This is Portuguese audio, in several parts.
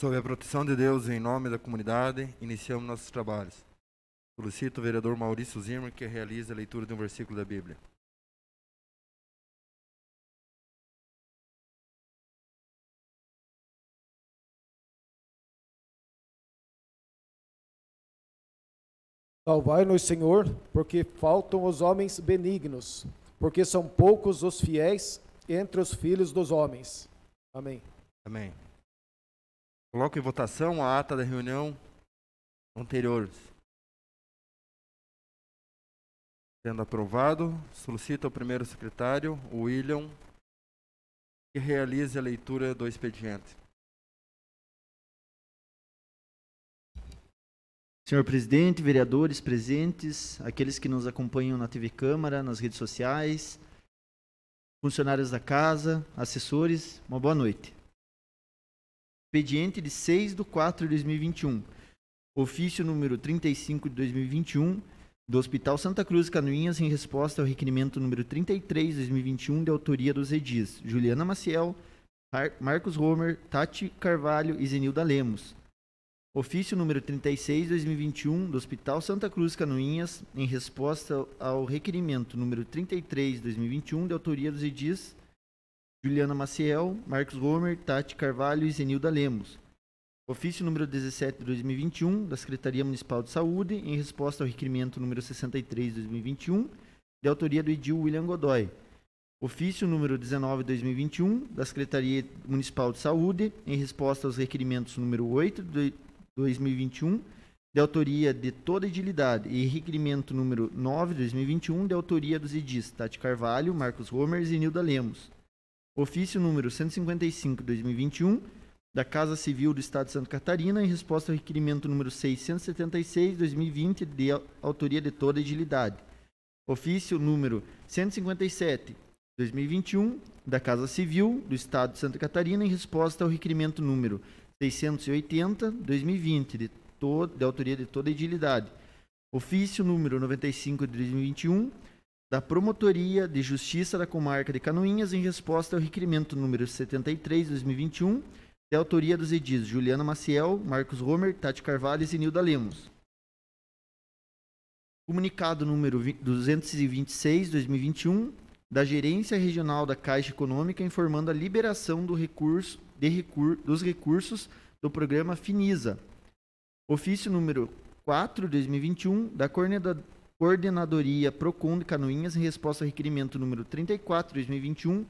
Sob a proteção de Deus, em nome da comunidade, iniciamos nossos trabalhos. Solicito o vereador Maurício Zimmer que realize a leitura de um versículo da Bíblia. Salvai-nos, Senhor, porque faltam os homens benignos, porque são poucos os fiéis entre os filhos dos homens. Amém. Amém. Coloco em votação a ata da reunião anterior. Sendo aprovado, solicito ao primeiro secretário, o William, que realize a leitura do expediente. Senhor presidente, vereadores presentes, aqueles que nos acompanham na TV Câmara, nas redes sociais, funcionários da casa, assessores, uma boa noite. Expediente de 6/4/2021, ofício número 35 de 2021, do Hospital Santa Cruz Canoinhas, em resposta ao requerimento número 33 de 2021, de autoria dos edis Juliana Maciel, Marcos Homer, Tati Carvalho e Zenilda Lemos. Ofício número 36 de 2021, do Hospital Santa Cruz Canoinhas, em resposta ao requerimento número 33 de 2021, de autoria dos edis Juliana Maciel, Marcos Homer, Tati Carvalho e Zenilda Lemos. Ofício número 17 de 2021, da Secretaria Municipal de Saúde, em resposta ao requerimento número 63 de 2021, de autoria do edil William Godoy. Ofício número 19 de 2021, da Secretaria Municipal de Saúde, em resposta aos requerimentos número 8 de 2021, de autoria de toda a edilidade, e requerimento número 9 de 2021, de autoria dos edis Tati Carvalho, Marcos Homer e Zenilda Lemos. Ofício número 155 de 2021, da Casa Civil do Estado de Santa Catarina, em resposta ao requerimento número 676 de 2020, de autoria de toda a edilidade. Ofício número 157 de 2021, da Casa Civil do Estado de Santa Catarina, em resposta ao requerimento número 680 de 2020, de autoria de toda a edilidade. Ofício número 95 de 2021, da Promotoria de Justiça da Comarca de Canoinhas, em resposta ao requerimento número 73 de 2021, de autoria dos edis Juliana Maciel, Marcos Homer, Tati Carvalho e Zenilda Lemos. Comunicado número 226 de 2021, da Gerência Regional da Caixa Econômica, informando a liberação dos recursos do programa Finisa. Ofício número 4 de 2021, da Coordenadoria Procon de Canoinhas, em resposta ao requerimento número 34 de 2021,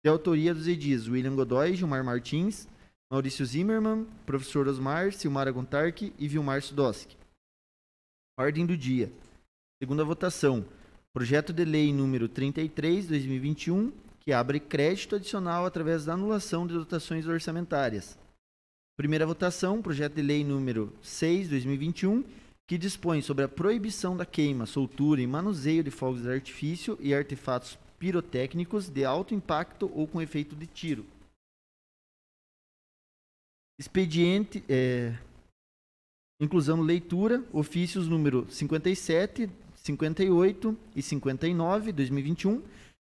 de autoria dos edis William Godoy, Gilmar Martins, Maurício Zimmermann, professor Osmar, Silmara Gontarque e Vilmar Sudoski. Ordem do dia. Segunda votação. Projeto de lei número 33, 2021, que abre crédito adicional através da anulação de dotações orçamentárias. Primeira votação. Projeto de lei número 6, 2021, que dispõe sobre a proibição da queima, soltura e manuseio de fogos de artifício e artefatos pirotécnicos de alto impacto ou com efeito de tiro. Expediente, inclusão leitura, ofícios número 57, 58 e 59, 2021,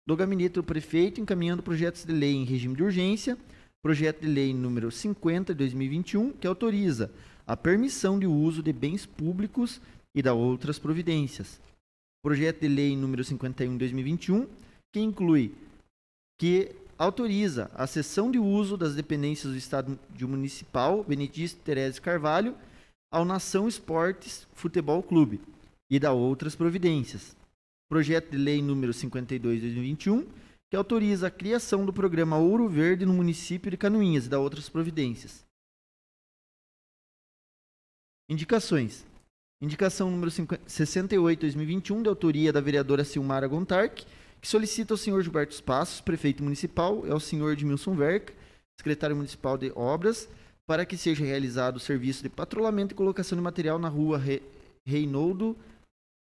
do Gabinete do Prefeito, encaminhando projetos de lei em regime de urgência, projeto de lei número 50, 2021, que autoriza a permissão de uso de bens públicos e da outras providências. Projeto de lei número 51, 2021, que autoriza a cessão de uso das dependências do Estado Municipal Benedito Terese Carvalho ao Nação Esportes Futebol Clube e da outras providências. Projeto de lei número 52, 2021, que autoriza a criação do programa Ouro Verde no município de Canoinhas e da outras providências. Indicações. Indicação número 68, 2021, de autoria da vereadora Silmara Gontarque, que solicita ao senhor Gilberto Passos, prefeito municipal, e ao senhor Edmilson Verca, secretário municipal de obras, para que seja realizado o serviço de patrulhamento e colocação de material na rua Reinoldo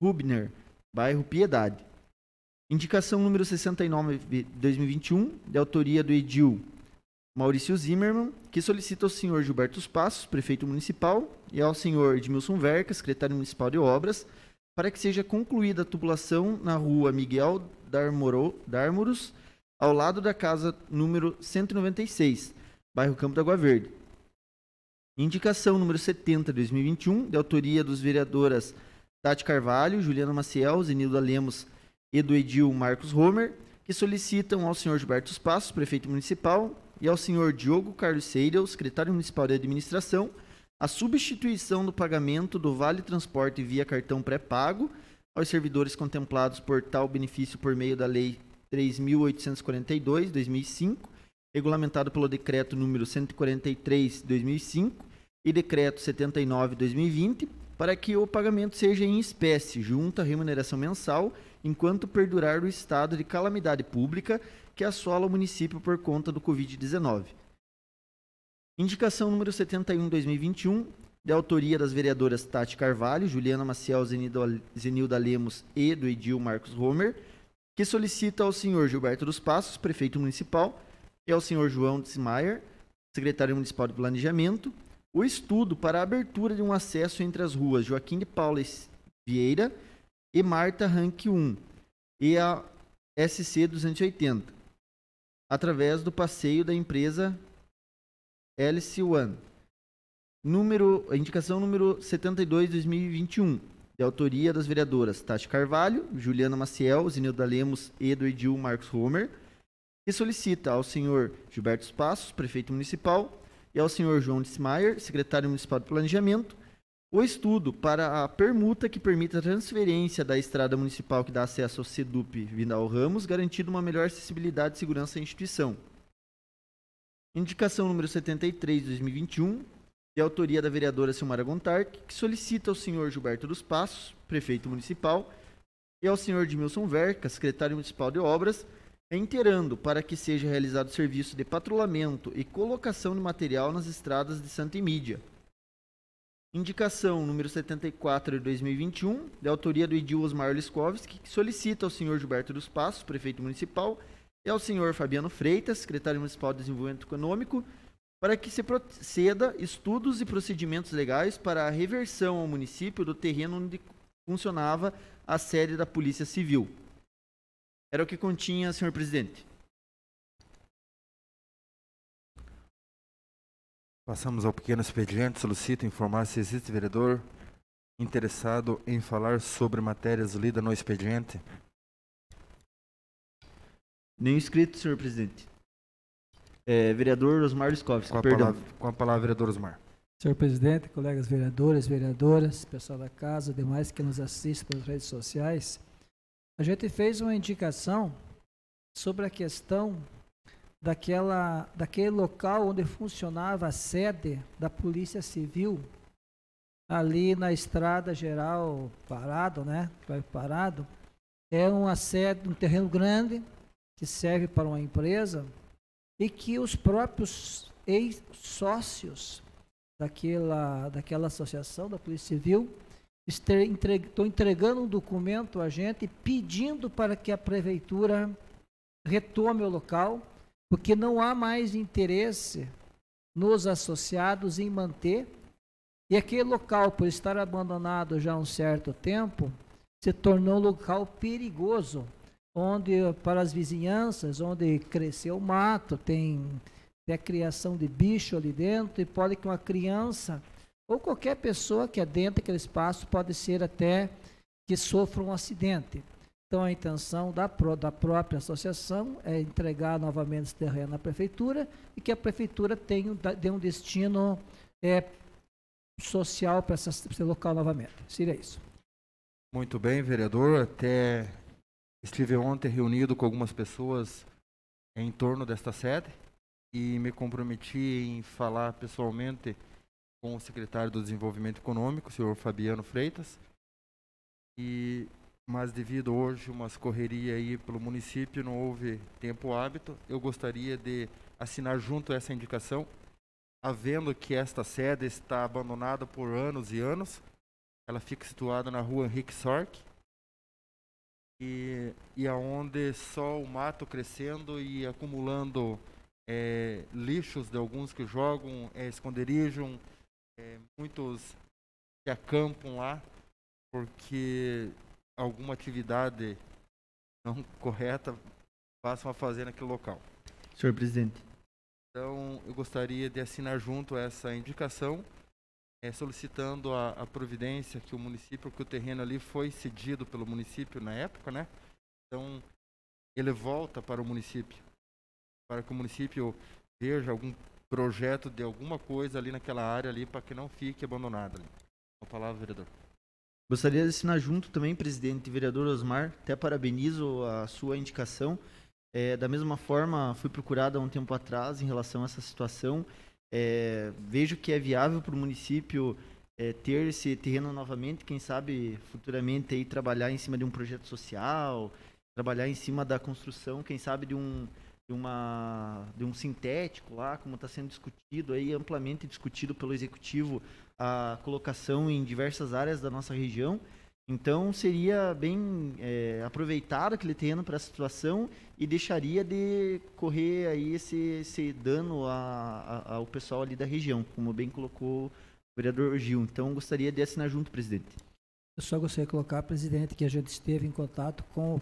Rubner, bairro Piedade. Indicação número 69, 2021, de autoria do edil Maurício Zimmermann, que solicita ao senhor Gilberto Passos, prefeito municipal, e ao senhor Edmilson Verca, secretário municipal de obras, para que seja concluída a tubulação na rua Miguel Dármuros, ao lado da casa número 196, bairro Campo da Água Verde. Indicação número 70, 2021, de autoria dos vereadoras Tati Carvalho, Juliana Maciel, Zenilda Lemos e do Edil Marcos Homer, que solicitam ao senhor Gilberto Passos, prefeito municipal, e ao senhor Diogo Carlos Seidel, secretário municipal de administração, a substituição do pagamento do Vale Transporte via cartão pré-pago aos servidores contemplados por tal benefício por meio da Lei 3.842, 2005, regulamentado pelo Decreto número 143, 2005 e Decreto 79, 2020, para que o pagamento seja em espécie, junto à remuneração mensal, enquanto perdurar o estado de calamidade pública que assola o município por conta do Covid-19. Indicação número 71, 2021, de autoria das vereadoras Tati Carvalho, Juliana Maciel, Zenilda Lemos e do Edil Marcos Homer, que solicita ao senhor Gilberto dos Passos, prefeito municipal, e ao senhor João Desmaier, secretário municipal de planejamento, o estudo para a abertura de um acesso entre as ruas Joaquim de Paula Vieira e Marta Ranque 1 e a SC 280, através do passeio da empresa LC1. Indicação número 72, 2021, de autoria das vereadoras Tati Carvalho, Juliana Maciel, Zenilda Lemos e do Edil Marcos Homer, que solicita ao senhor Gilberto Passos, prefeito municipal, e ao senhor João Desmaier, secretário municipal de planejamento, o estudo para a permuta que permita a transferência da estrada municipal que dá acesso ao SEDUP Vidal Ramos, garantindo uma melhor acessibilidade e segurança à instituição. Indicação número 73, 2021, de autoria da vereadora Silmara Gontarque, que solicita ao senhor Gilberto dos Passos, prefeito municipal, e ao senhor Edmilson Verca, secretário municipal de obras, reiterando para que seja realizado serviço de patrulhamento e colocação de material nas estradas de Santa Emídia. Indicação número 74 de 2021, de autoria do Edil Osmar Liskovski, que solicita ao senhor Gilberto dos Passos, prefeito municipal, e ao senhor Fabiano Freitas, secretário municipal de desenvolvimento econômico, para que se proceda estudos e procedimentos legais para a reversão ao município do terreno onde funcionava a sede da Polícia Civil. Era o que continha, senhor presidente. Passamos ao pequeno expediente. Solicito informar se existe vereador interessado em falar sobre matérias lidas no expediente. Nem inscrito, senhor presidente. Vereador Osmar Liskovski, Com a palavra, vereador Osmar. Senhor presidente, colegas vereadores, vereadoras, pessoal da casa, demais que nos assistem pelas redes sociais, a gente fez uma indicação sobre a questão daquele local onde funcionava a sede da Polícia Civil, ali na Estrada Geral Parado, né? Parado. É uma sede, um terreno grande que serve para uma empresa e que os próprios ex-sócios daquela associação da Polícia Civil estão entregando um documento a gente pedindo para que a prefeitura retome o local, porque não há mais interesse nos associados em manter, e aquele local, por estar abandonado já há um certo tempo, se tornou um local perigoso, onde para as vizinhanças, onde cresceu o mato, tem a criação de bicho ali dentro, e pode que uma criança ou qualquer pessoa que adentre aquele espaço pode ser até que sofra um acidente. Então a intenção da própria associação é entregar novamente esse terreno à prefeitura e que a prefeitura dê um destino social para esse local novamente. Seria isso. Muito bem, vereador. Até estive ontem reunido com algumas pessoas em torno desta sede e me comprometi em falar pessoalmente com o secretário do Desenvolvimento Econômico, o senhor Fabiano Freitas, mas devido hoje umas correrias aí pelo município, não houve tempo hábito. Eu gostaria de assinar junto essa indicação, havendo que esta sede está abandonada por anos e anos. Ela fica situada na rua Henrique Sork, e aonde só o mato crescendo e acumulando lixos de alguns que jogam, esconderijam, muitos se acampam lá porque alguma atividade não correta passam a fazer naquele local. Senhor presidente. Então, eu gostaria de assinar junto essa indicação, solicitando a providência que o município, que o terreno ali foi cedido pelo município na época, né? Então, ele volta para o município, para que o município veja algum projeto de alguma coisa ali naquela área ali, para que não fique abandonada ali. Com a palavra, vereador. Gostaria de assinar junto também, presidente, vereador Osmar, até parabenizo a sua indicação. Da mesma forma, fui procurado há um tempo atrás em relação a essa situação. Vejo que é viável para o município ter esse terreno novamente, quem sabe futuramente aí trabalhar em cima de um projeto social, trabalhar em cima da construção, quem sabe de um sintético lá, como está sendo discutido aí, amplamente discutido pelo executivo, a colocação em diversas áreas da nossa região. Então seria bem aproveitado aquele terreno para essa situação e deixaria de correr aí esse dano ao pessoal ali da região, como bem colocou o vereador Gil. Então gostaria de assinar junto, presidente. Eu só gostaria de colocar, presidente, que a gente esteve em contato com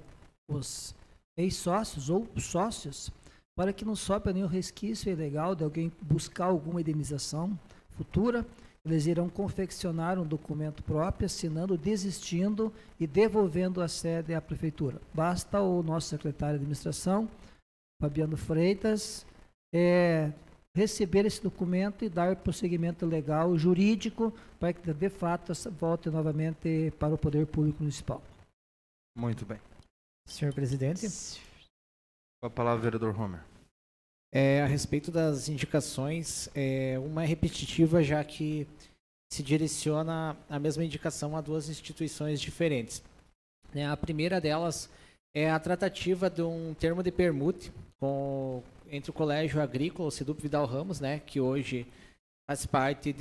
os ex-sócios ou sócios para que não sofra nenhum resquício ilegal de alguém buscar alguma indenização futura. Eles irão confeccionar um documento próprio, assinando, desistindo e devolvendo a sede à prefeitura. Basta o nosso secretário de administração, Fabiano Freitas, receber esse documento e dar prosseguimento legal, jurídico, para que de fato volte novamente para o Poder Público Municipal. Muito bem. Senhor presidente. Com a palavra, vereador Homer. A respeito das indicações, uma é repetitiva, já que se direciona a mesma indicação a duas instituições diferentes. A primeira delas é a tratativa de um termo de permute entre o Colégio Agrícola, o Sedup Vidal Ramos, que hoje faz parte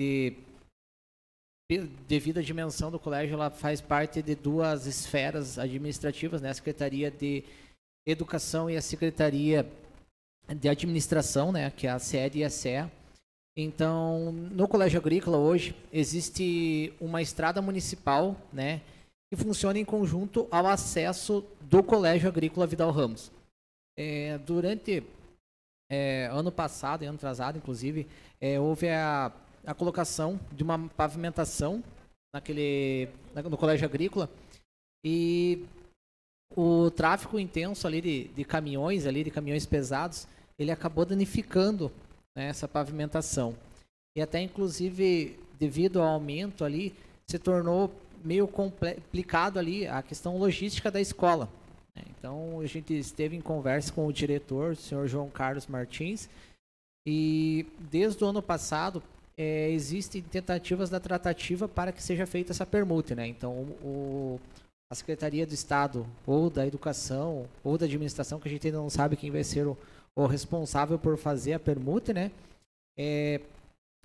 devido à dimensão do colégio, ela faz parte de duas esferas administrativas, a Secretaria de Educação e a Secretaria de Administração, que é a SED e a SEA. Então, no Colégio Agrícola hoje existe uma estrada municipal, que funciona em conjunto ao acesso do Colégio Agrícola Vidal Ramos. Durante ano passado e ano atrasado, inclusive, houve a colocação de uma pavimentação no Colégio Agrícola, e o tráfego intenso ali de caminhões pesados, ele acabou danificando essa pavimentação. E até, inclusive, devido ao aumento ali, se tornou meio complicado ali a questão logística da escola. Então, a gente esteve em conversa com o diretor, o senhor João Carlos Martins, e desde o ano passado existem tentativas da tratativa para que seja feita essa permuta. Então, a Secretaria do Estado, ou da Educação, ou da Administração, que a gente ainda não sabe quem vai ser o responsável por fazer a permuta,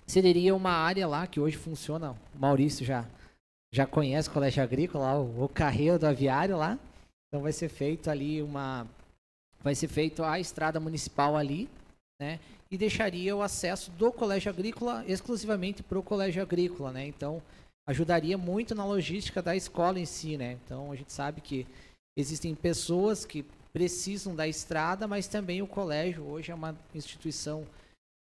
cederia uma área lá que hoje funciona, o Maurício já conhece o Colégio Agrícola, lá, o carreiro do aviário lá. Então vai ser feito ali a estrada municipal ali, e deixaria o acesso do Colégio Agrícola exclusivamente para o Colégio Agrícola, Então ajudaria muito na logística da escola em si, Então a gente sabe que existem pessoas que precisam da estrada, mas também o colégio hoje é uma instituição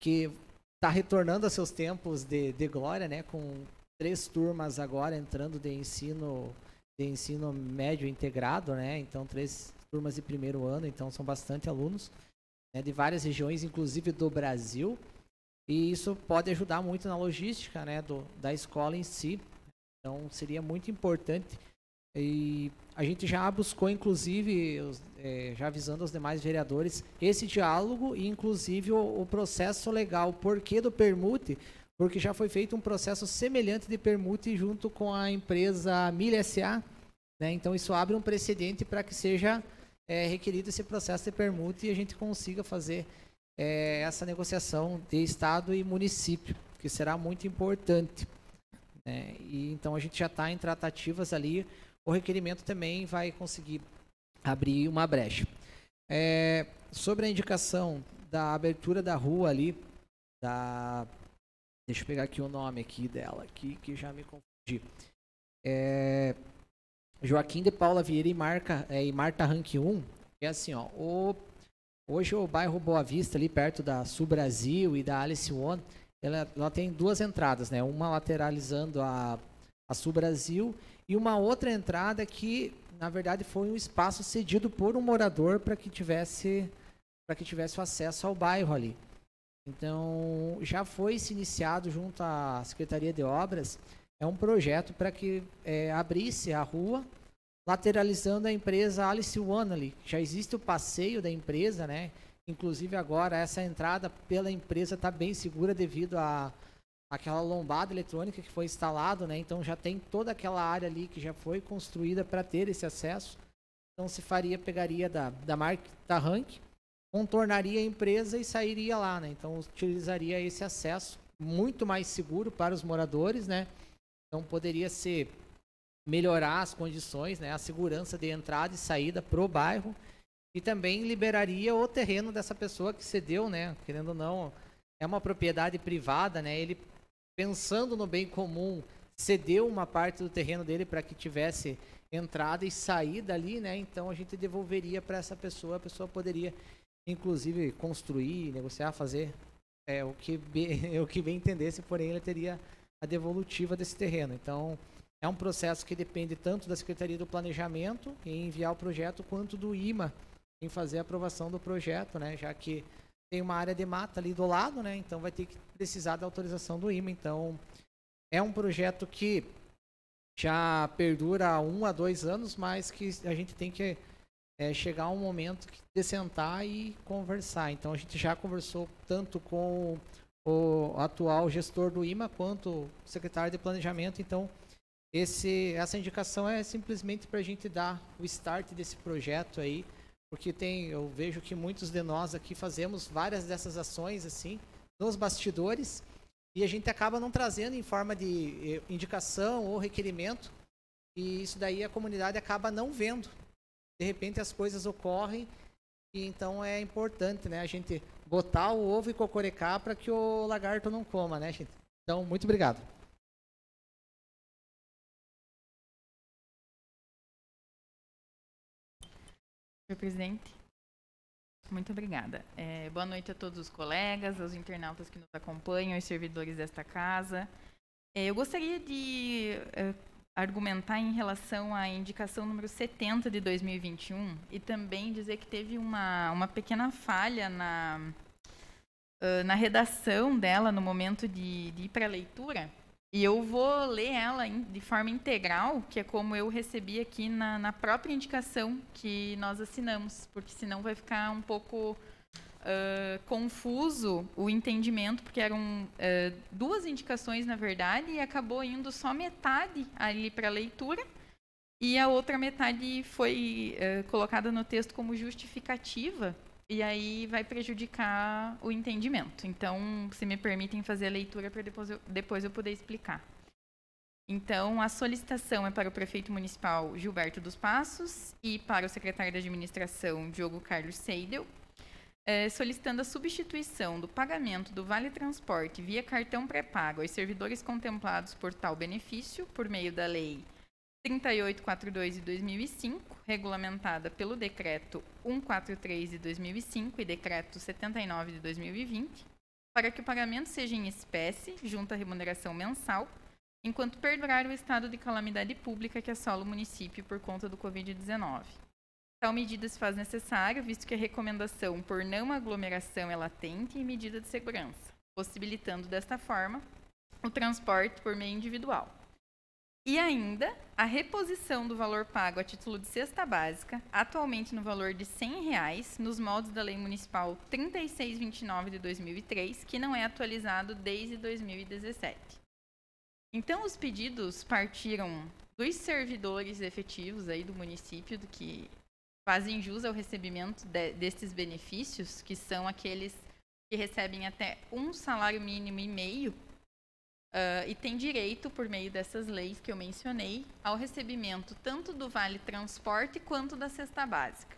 que está retornando a seus tempos de glória, com 3 turmas agora entrando de ensino médio integrado, Então 3 turmas de primeiro ano, então são bastante alunos, de várias regiões, inclusive do Brasil. E isso pode ajudar muito na logística, da escola em si. Então seria muito importante. E a gente já buscou, inclusive, já avisando aos demais vereadores, esse diálogo e, inclusive, o processo legal. Por que do permute? Porque já foi feito um processo semelhante de permute junto com a empresa Milha S.A. Então isso abre um precedente para que seja requerido esse processo de permute e a gente consiga fazer essa negociação de Estado e município, que será muito importante. E então a gente já está em tratativas ali. O requerimento também vai conseguir abrir uma brecha. Sobre a indicação da abertura da rua ali, deixa eu pegar aqui o nome aqui dela, aqui, que já me confundi. Joaquim de Paula Vieira e Marta Rank 1, é assim, hoje hoje o bairro Boa Vista, ali perto da Sul Brasil e da Alice One, ela tem duas entradas, né? Uma lateralizando a Sul Brasil e uma outra entrada que, na verdade, foi um espaço cedido por um morador para que tivesse o acesso ao bairro ali. Então, já foi se iniciado junto à Secretaria de Obras, um projeto para que abrisse a rua, lateralizando a empresa Alice One ali. Já existe o passeio da empresa, né? Inclusive agora essa entrada pela empresa está bem segura devido àquela lombada eletrônica que foi instalado, né? Então já tem toda aquela área ali que já foi construída para ter esse acesso. Então se pegaria da marca Rank, contornaria a empresa e sairia lá, né? Então utilizaria esse acesso muito mais seguro para os moradores, né? Então poderia melhorar as condições, né? A segurança de entrada e saída para o bairro. E também liberaria o terreno dessa pessoa que cedeu, né? Querendo ou não, é uma propriedade privada, né? Ele, pensando no bem comum, cedeu uma parte do terreno dele para que tivesse entrada e saída ali, né? Então a gente devolveria para essa pessoa, a pessoa poderia, inclusive, construir, negociar, fazer o que bem entendesse, porém ele teria a devolutiva desse terreno. Então é um processo que depende tanto da Secretaria do Planejamento em enviar o projeto, quanto do IMA em fazer a aprovação do projeto, né? Já que tem uma área de mata ali do lado, né? Então vai ter que precisar da autorização do IMA. Então é um projeto que já perdura há 1 a 2 anos, mas que a gente tem que chegar a um momento de sentar e conversar. Então a gente já conversou tanto com o atual gestor do IMA quanto o secretário de Planejamento. Então essa indicação é simplesmente para a gente dar o start desse projeto aí, porque eu vejo que muitos de nós aqui fazemos várias dessas ações assim nos bastidores e a gente acaba não trazendo em forma de indicação ou requerimento, e isso daí a comunidade acaba não vendo. De repente as coisas ocorrem e então é importante, né, a gente botar o ovo e cocorecar para que o lagarto não coma, né, gente? Então, muito obrigado. Senhor presidente, muito obrigada. Boa noite a todos os colegas, aos internautas que nos acompanham, aos servidores desta casa. Eu gostaria de argumentar em relação à indicação número 70 de 2021 e também dizer que teve uma pequena falha na redação dela no momento de ir para a leitura. E eu vou ler ela de forma integral, que é como eu recebi aqui na própria indicação que nós assinamos, porque senão vai ficar um pouco confuso o entendimento, porque eram 2 indicações, na verdade, e acabou indo só metade ali para a leitura, e a outra metade foi colocada no texto como justificativa, e aí vai prejudicar o entendimento. Então, se me permitem fazer a leitura para depois eu poder explicar. Então, a solicitação é para o prefeito municipal Gilberto dos Passos e para o secretário de administração Diogo Carlos Seidel, solicitando a substituição do pagamento do Vale Transporte via cartão pré-pago aos servidores contemplados por tal benefício, por meio da Lei 3842 de 2005, regulamentada pelo Decreto 143 de 2005 e Decreto 79 de 2020, para que o pagamento seja em espécie, junto à remuneração mensal, enquanto perdurar o estado de calamidade pública que assola o município por conta do Covid-19. Tal medida se faz necessária, visto que a recomendação por não aglomeração é latente e medida de segurança, possibilitando desta forma o transporte por meio individual. E ainda, a reposição do valor pago a título de cesta básica, atualmente no valor de R$ 100, nos moldes da Lei Municipal 3629 de 2003, que não é atualizado desde 2017. Então, os pedidos partiram dos servidores efetivos aí do município, do que fazem jus ao recebimento destes benefícios, que são aqueles que recebem até 1 salário mínimo e meio, e tem direito, por meio dessas leis que eu mencionei, ao recebimento tanto do Vale Transporte quanto da cesta básica.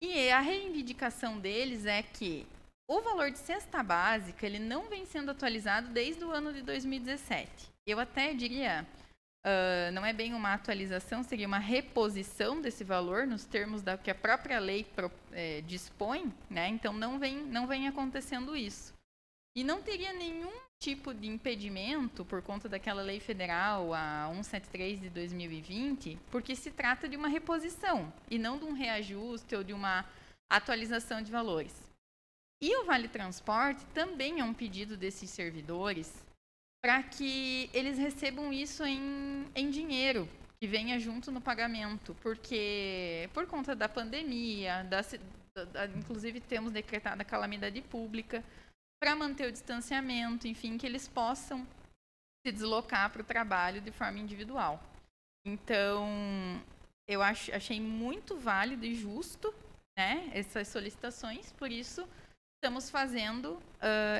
E a reivindicação deles é que o valor de cesta básica ele não vem sendo atualizado desde o ano de 2017. Eu até diria não é bem uma atualização, seria uma reposição desse valor nos termos da que a própria lei dispõe, né? Então não vem acontecendo isso. E não teria nenhum tipo de impedimento por conta daquela lei federal, a 173 de 2020, porque se trata de uma reposição e não de um reajuste ou de uma atualização de valores. E o Vale Transporte também é um pedido desses servidores para que eles recebam isso em dinheiro, que venha junto no pagamento, porque por conta da pandemia, inclusive temos decretado a calamidade pública, para manter o distanciamento, enfim, que eles possam se deslocar para o trabalho de forma individual. Então, eu achei muito válido e justo, né, essas solicitações, por isso estamos fazendo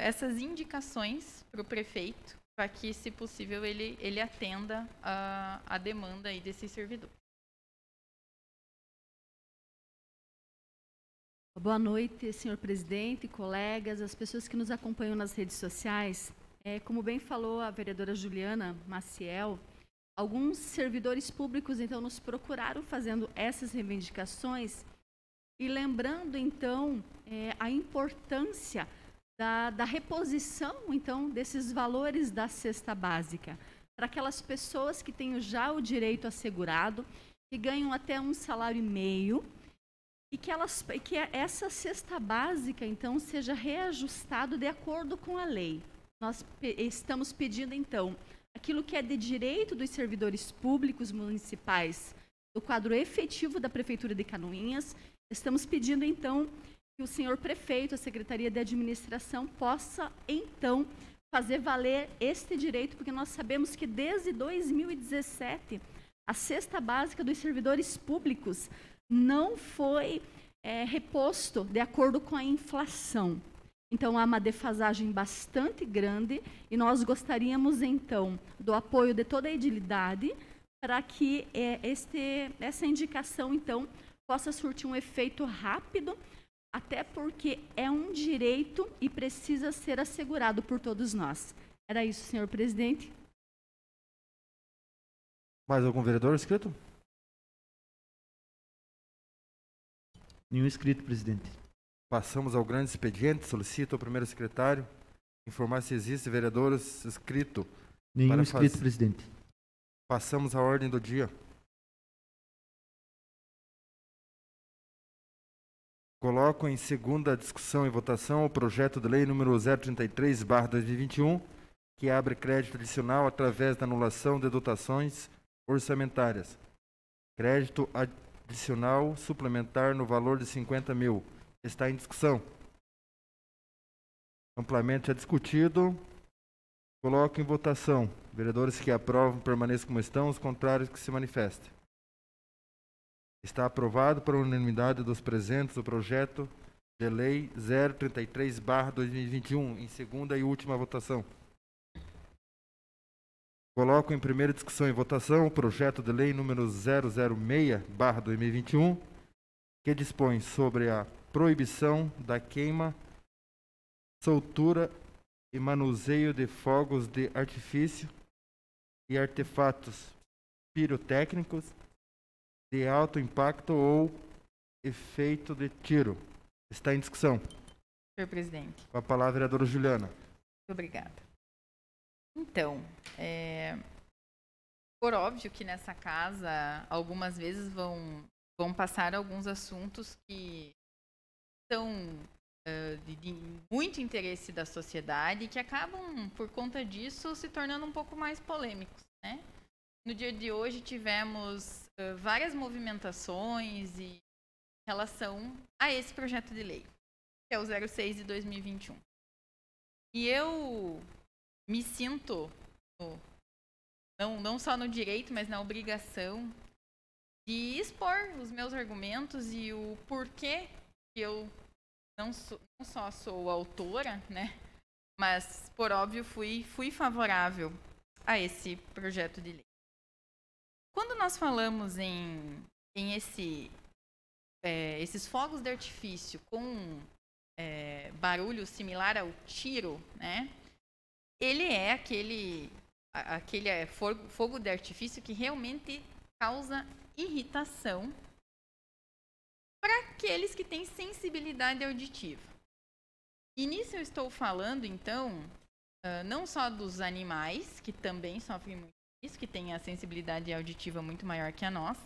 essas indicações para o prefeito, para que, se possível, ele atenda a demanda aí desse servidor. Boa noite, senhor presidente, colegas, as pessoas que nos acompanham nas redes sociais. Como bem falou a vereadora Juliana Maciel, alguns servidores públicos, então, nos procuraram fazendo essas reivindicações e lembrando, então, a importância da reposição, então, desses valores da cesta básica para aquelas pessoas que têm já o direito assegurado, que ganham até um salário e meio, e que essa cesta básica, então, seja reajustado de acordo com a lei. Nós estamos pedindo, então, aquilo que é de direito dos servidores públicos municipais do quadro efetivo da Prefeitura de Canoinhas. Estamos pedindo, então, que o senhor prefeito, a Secretaria de Administração, possa, então, fazer valer este direito, porque nós sabemos que desde 2017, a cesta básica dos servidores públicos não foi reposto de acordo com a inflação. Então, há uma defasagem bastante grande e nós gostaríamos, então, do apoio de toda a edilidade para que essa indicação, então, possa surtir um efeito rápido, até porque é um direito e precisa ser assegurado por todos nós. Era isso, senhor presidente. Mais algum vereador inscrito? Nenhum inscrito, presidente. Passamos ao grande expediente. Solicito ao primeiro secretário informar se existe vereadores inscritos. Nenhum inscrito, presidente. Passamos à ordem do dia. Coloco em segunda discussão e votação o projeto de lei número 033/2021, que abre crédito adicional através da anulação de dotações orçamentárias. Crédito adicional suplementar no valor de 50 mil. Está em discussão. Amplamente já discutido. Coloco em votação. Vereadores que aprovam permaneçam como estão, os contrários que se manifestem. Está aprovado por unanimidade dos presentes o projeto de lei 033/2021, em segunda e última votação. Coloco em primeira discussão e votação o projeto de lei número 006/2021, que dispõe sobre a proibição da queima, soltura e manuseio de fogos de artifício e artefatos pirotécnicos de alto impacto ou efeito de tiro. Está em discussão. Senhor presidente. Com a palavra, a vereadora Juliana. Muito obrigada. Então, por óbvio que nessa casa, algumas vezes vão passar alguns assuntos que são de muito interesse da sociedade e que acabam, por conta disso, se tornando um pouco mais polêmicos, né? No dia de hoje tivemos várias movimentações em relação a esse projeto de lei, que é o 06 de 2021. E eu me sinto, não só no direito, mas na obrigação de expor os meus argumentos e o porquê que eu não só sou autora, né, mas, por óbvio, fui favorável a esse projeto de lei. Quando nós falamos em esses fogos de artifício com barulho similar ao tiro, né, ele é aquele aquele fogo de artifício que realmente causa irritação para aqueles que têm sensibilidade auditiva. E nisso eu estou falando, então, não só dos animais, que também sofrem muito isso, que têm a sensibilidade auditiva muito maior que a nossa,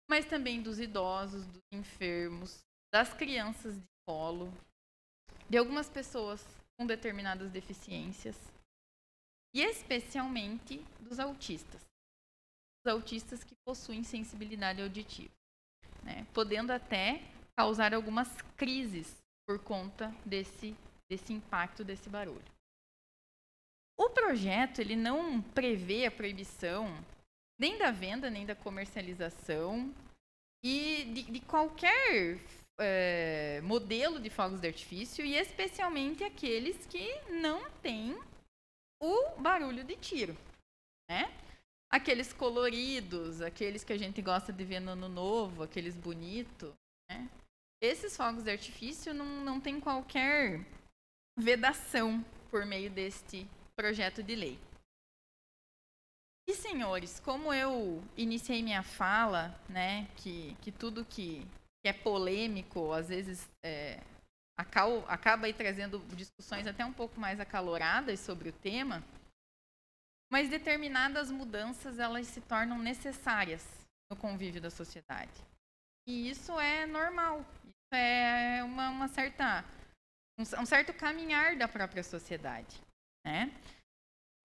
mas também dos idosos, dos enfermos, das crianças de colo, de algumas pessoas com determinadas deficiências, e especialmente dos autistas. Os autistas que possuem sensibilidade auditiva, né? Podendo até causar algumas crises por conta desse impacto desse barulho. O projeto ele não prevê a proibição nem da venda, nem da comercialização e de qualquer modelo de fogos de artifício, e especialmente aqueles que não têm o barulho de tiro, né? Aqueles coloridos, aqueles que a gente gosta de ver no Ano Novo, aqueles bonitos, né? Esses fogos de artifício não tem qualquer vedação por meio deste projeto de lei. E, senhores, como eu iniciei minha fala, né, que tudo que é polêmico, às vezes acaba aí trazendo discussões até um pouco mais acaloradas sobre o tema, mas determinadas mudanças elas se tornam necessárias no convívio da sociedade. E isso é normal, isso é um certo caminhar da própria sociedade, né?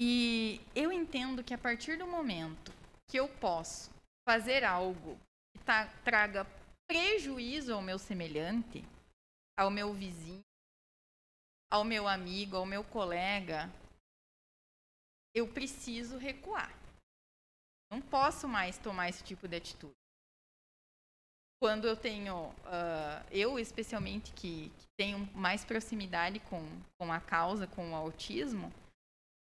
E eu entendo que a partir do momento que eu posso fazer algo que traga prejuízo ao meu semelhante, ao meu vizinho, ao meu amigo, ao meu colega, eu preciso recuar. Não posso mais tomar esse tipo de atitude. Quando eu tenho, eu especialmente que tenho mais proximidade com a causa, com o autismo,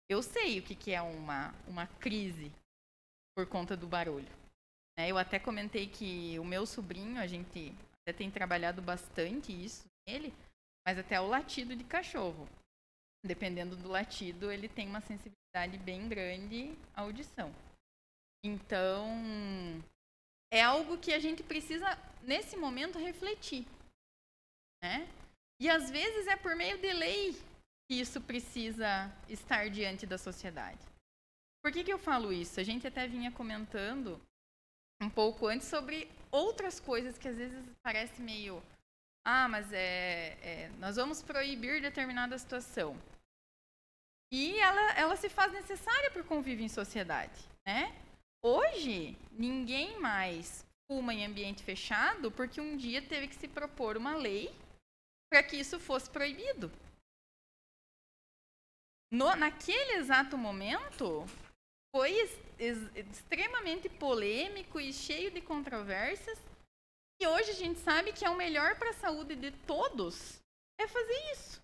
eu sei o que é uma crise por conta do barulho. Eu até comentei que o meu sobrinho, a gente até tem trabalhado bastante isso nele, mas até o latido de cachorro. Dependendo do latido, ele tem uma sensibilidade bem grande à audição. Então, é algo que a gente precisa, nesse momento, refletir, né? E, às vezes, é por meio de lei que isso precisa estar diante da sociedade. Por que eu falo isso? A gente até vinha comentando um pouco antes sobre outras coisas que, às vezes, parece meio... mas nós vamos proibir determinada situação. E ela se faz necessária para o convívio em sociedade, né? Hoje, ninguém mais fuma em ambiente fechado porque um dia teve que se propor uma lei para que isso fosse proibido. Naquele exato momento, foi extremamente polêmico e cheio de controvérsias. E hoje a gente sabe que é o melhor para a saúde de todos é fazer isso.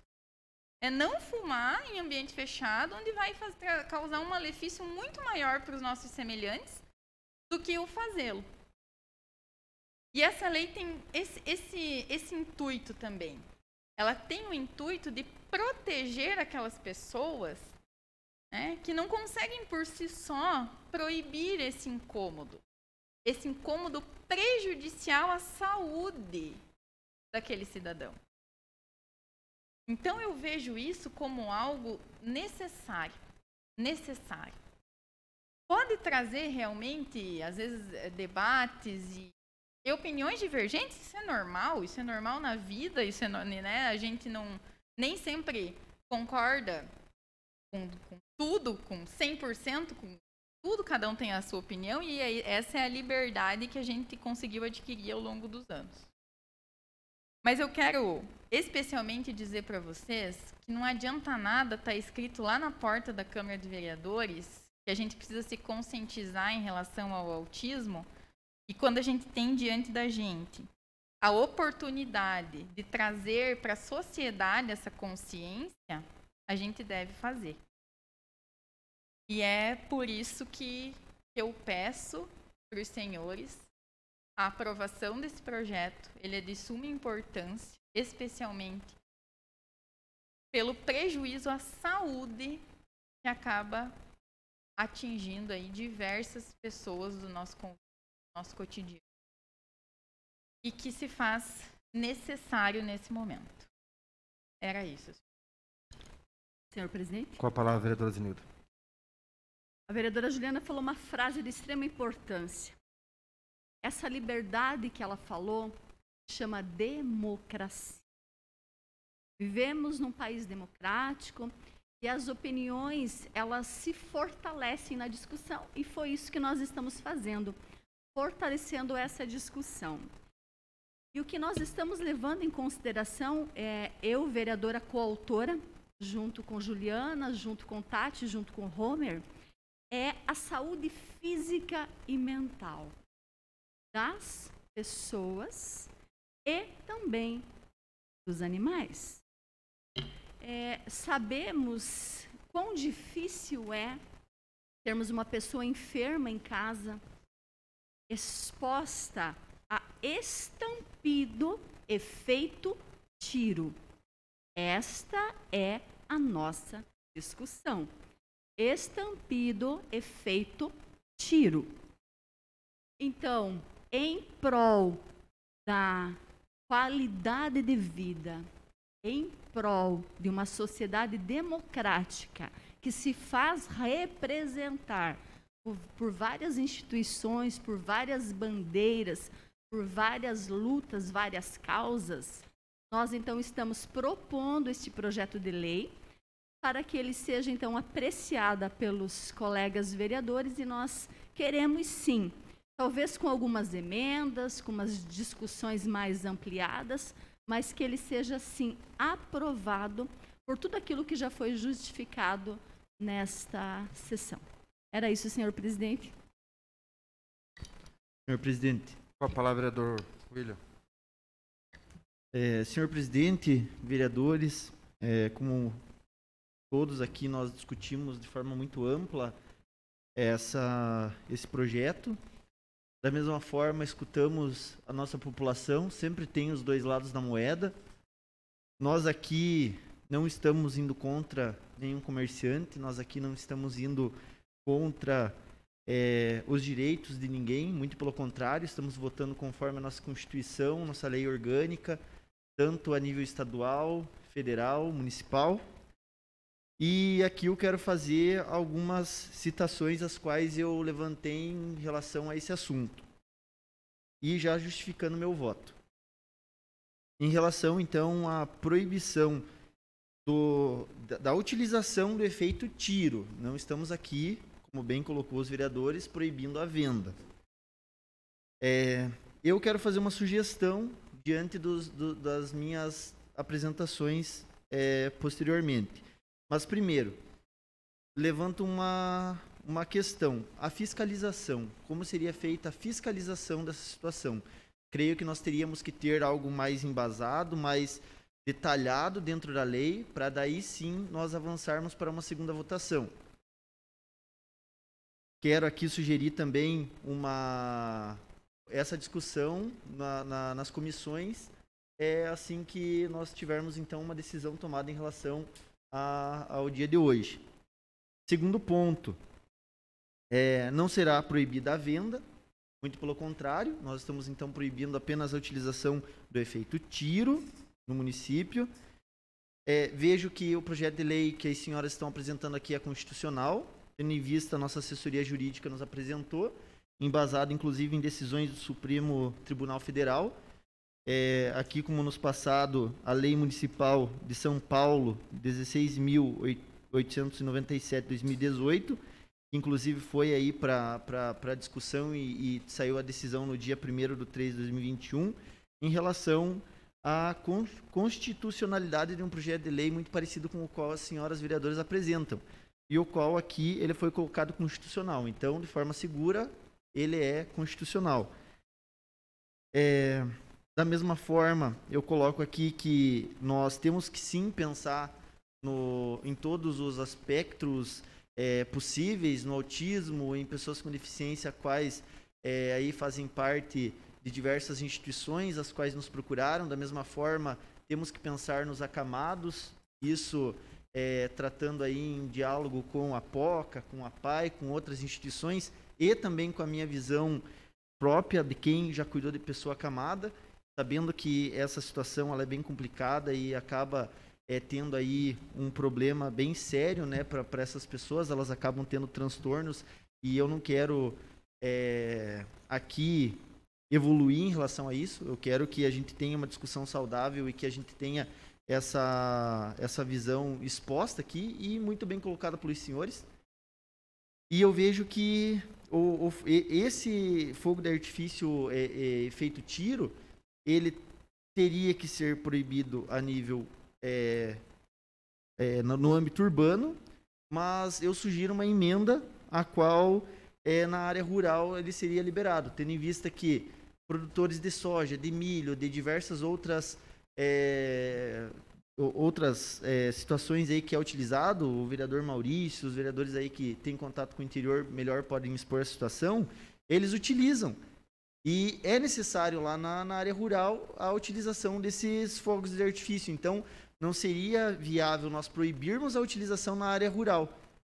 É não fumar em ambiente fechado, onde vai causar um malefício muito maior para os nossos semelhantes do que o fazê-lo. E essa lei tem esse intuito também. Ela tem o intuito de proteger aquelas pessoas, né, que não conseguem por si só proibir esse incômodo prejudicial à saúde daquele cidadão. Então, eu vejo isso como algo necessário. Pode trazer realmente, às vezes, debates e opiniões divergentes, isso é normal na vida, isso né? A gente nem sempre concorda com tudo, com 100%, com tudo, cada um tem a sua opinião, e essa é a liberdade que a gente conseguiu adquirir ao longo dos anos. Mas eu quero especialmente dizer para vocês que não adianta nada estar escrito lá na porta da Câmara de Vereadores que a gente precisa se conscientizar em relação ao autismo, e quando a gente tem diante da gente a oportunidade de trazer para a sociedade essa consciência, a gente deve fazer. E é por isso que eu peço para os senhores a aprovação desse projeto. Ele é de suma importância, especialmente pelo prejuízo à saúde que acaba atingindo aí diversas pessoas do nosso cotidiano e que se faz necessário nesse momento. Era isso. Senhor presidente? Com a palavra, vereadora Zenilda. A vereadora Juliana falou uma frase de extrema importância. Essa liberdade que ela falou chama democracia. Vivemos num país democrático e as opiniões, elas se fortalecem na discussão. E foi isso que nós estamos fazendo, fortalecendo essa discussão. E o que nós estamos levando em consideração, eu, vereadora coautora, junto com Juliana, junto com Tati, junto com Homer, é a saúde física e mental das pessoas e também dos animais. Sabemos quão difícil é termos uma pessoa enferma em casa, exposta a estampido, efeito tiro. Esta é a nossa discussão. Estampido, efeito tiro. Então, em prol da qualidade de vida, em prol de uma sociedade democrática que se faz representar por várias instituições, por várias bandeiras, por várias lutas, várias causas, nós então estamos propondo este projeto de lei para que ele seja então apreciado pelos colegas vereadores e nós queremos sim, talvez com algumas emendas, com umas discussões mais ampliadas, mas que ele seja, sim, aprovado por tudo aquilo que já foi justificado nesta sessão. Era isso, senhor presidente. Senhor presidente. Com a palavra, vereador William. Senhor presidente, vereadores, como todos aqui nós discutimos de forma muito ampla esse projeto. Da mesma forma, escutamos a nossa população, sempre tem os dois lados da moeda. Nós aqui não estamos indo contra nenhum comerciante, nós aqui não estamos indo contra os direitos de ninguém, muito pelo contrário, estamos votando conforme a nossa Constituição, nossa lei orgânica, tanto a nível estadual, federal, municipal. E aqui eu quero fazer algumas citações as quais eu levantei em relação a esse assunto. E já justificando meu voto. Em relação, então, à proibição da utilização do efeito tiro. Não estamos aqui, como bem colocou os vereadores, proibindo a venda. Eu quero fazer uma sugestão diante das minhas apresentações posteriormente. Mas, primeiro, levanto uma questão. A fiscalização. Como seria feita a fiscalização dessa situação? Creio que nós teríamos que ter algo mais embasado, mais detalhado dentro da lei, para daí sim nós avançarmos para uma segunda votação. Quero aqui sugerir também essa discussão nas comissões, assim que nós tivermos então uma decisão tomada em relação ao dia de hoje. Segundo ponto, não será proibida a venda, muito pelo contrário, nós estamos então proibindo apenas a utilização do efeito tiro no município. Vejo que o projeto de lei que as senhoras estão apresentando aqui é constitucional, tendo em vista a nossa assessoria jurídica nos apresentou, embasado inclusive em decisões do Supremo Tribunal Federal. Aqui, como nos passado, a Lei Municipal de São Paulo, 16.897, 2018, que inclusive foi aí para discussão e saiu a decisão no dia 1º de 3 de 2021, em relação à constitucionalidade de um projeto de lei muito parecido com o qual as senhoras vereadoras apresentam, e o qual aqui ele foi colocado constitucional. Então, de forma segura, ele é constitucional. Da mesma forma, eu coloco aqui que nós temos que sim pensar em todos os aspectos possíveis, no autismo, em pessoas com deficiência, quais aí fazem parte de diversas instituições, as quais nos procuraram. Da mesma forma, temos que pensar nos acamados, isso tratando aí em diálogo com a POCA, com a PAI, com outras instituições e também com a minha visão própria de quem já cuidou de pessoa acamada, sabendo que essa situação ela é bem complicada e acaba tendo aí um problema bem sério, né, para essas pessoas. Elas acabam tendo transtornos e eu não quero aqui evoluir em relação a isso. Eu quero que a gente tenha uma discussão saudável e que a gente tenha essa visão exposta aqui e muito bem colocada pelos senhores. E eu vejo que esse fogo de artifício efeito tiro, ele teria que ser proibido a nível no âmbito urbano, mas eu sugiro uma emenda a qual na área rural ele seria liberado, tendo em vista que produtores de soja, de milho, de diversas outras situações aí que é utilizado, o vereador Maurício, os vereadores aí que têm contato com o interior melhor podem expor a situação, eles utilizam. E é necessário lá na área rural a utilização desses fogos de artifício. Então, não seria viável nós proibirmos a utilização na área rural.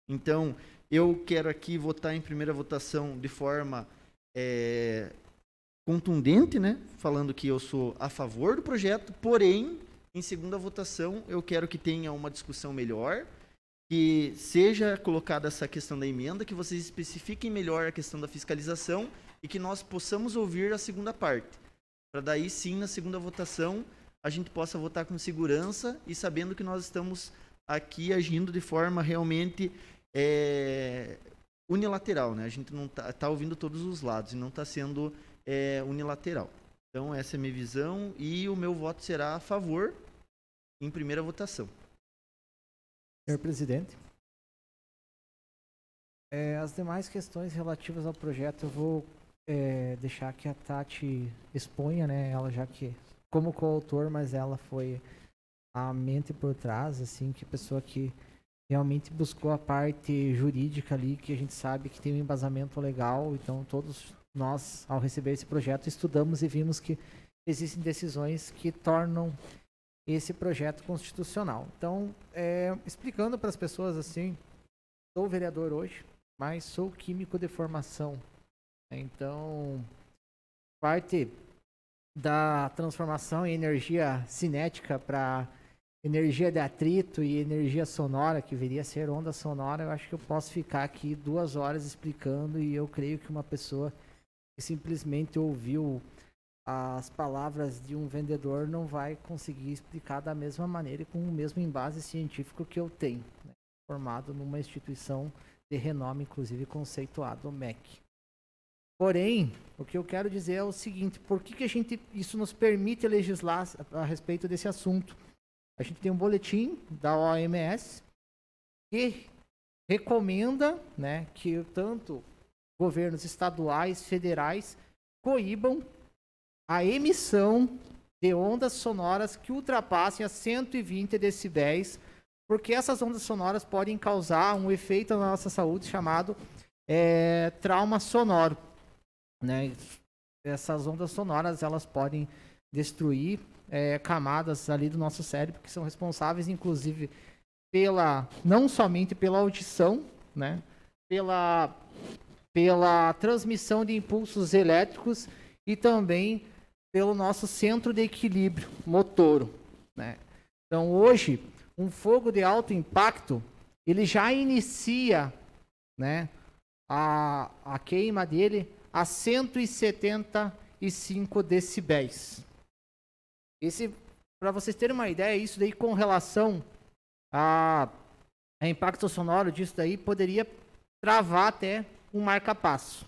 Então, eu quero aqui votar em primeira votação de forma contundente, né? Falando que eu sou a favor do projeto, porém, em segunda votação, eu quero que tenha uma discussão melhor, que seja colocada essa questão da emenda, que vocês especifiquem melhor a questão da fiscalização e que nós possamos ouvir a segunda parte. Para daí sim, na segunda votação, a gente possa votar com segurança e sabendo que nós estamos aqui agindo de forma realmente unilateral, né? A gente não tá ouvindo todos os lados e não está sendo unilateral. Então, essa é a minha visão e o meu voto será a favor em primeira votação. Senhor presidente, as demais questões relativas ao projeto eu vou deixar que a Tati exponha, né? Ela já que, como coautor, mas ela foi a mente por trás, assim, que a pessoa que realmente buscou a parte jurídica ali, que a gente sabe que tem um embasamento legal. Então, todos nós, ao receber esse projeto, estudamos e vimos que existem decisões que tornam esse projeto constitucional. Então, explicando para as pessoas assim, sou vereador hoje, mas sou químico de formação. Então, parte da transformação em energia cinética para energia de atrito e energia sonora, que viria a ser onda sonora, eu acho que eu posso ficar aqui 2 horas explicando, e eu creio que uma pessoa que simplesmente ouviu as palavras de um vendedor não vai conseguir explicar da mesma maneira e com o mesmo embase científico que eu tenho, né? Formado numa instituição de renome, inclusive conceituado, o MEC. Porém, o que eu quero dizer é o seguinte: por que isso nos permite legislar a respeito desse assunto? A gente tem um boletim da OMS que recomenda, né, que tanto governos estaduais, federais, coíbam a emissão de ondas sonoras que ultrapassem a 120 decibéis, porque essas ondas sonoras podem causar um efeito na nossa saúde chamado trauma sonoro, né? Essas ondas sonoras, elas podem destruir camadas ali do nosso cérebro, que são responsáveis, inclusive, não somente pela audição, né? Pela transmissão de impulsos elétricos e também pelo nosso centro de equilíbrio motor, né? Então, hoje, um fogo de alto impacto, ele já inicia, né, a queima dele a 175 decibéis. Para vocês terem uma ideia, isso daí com relação a impacto sonoro disso daí poderia travar até um marca-passo,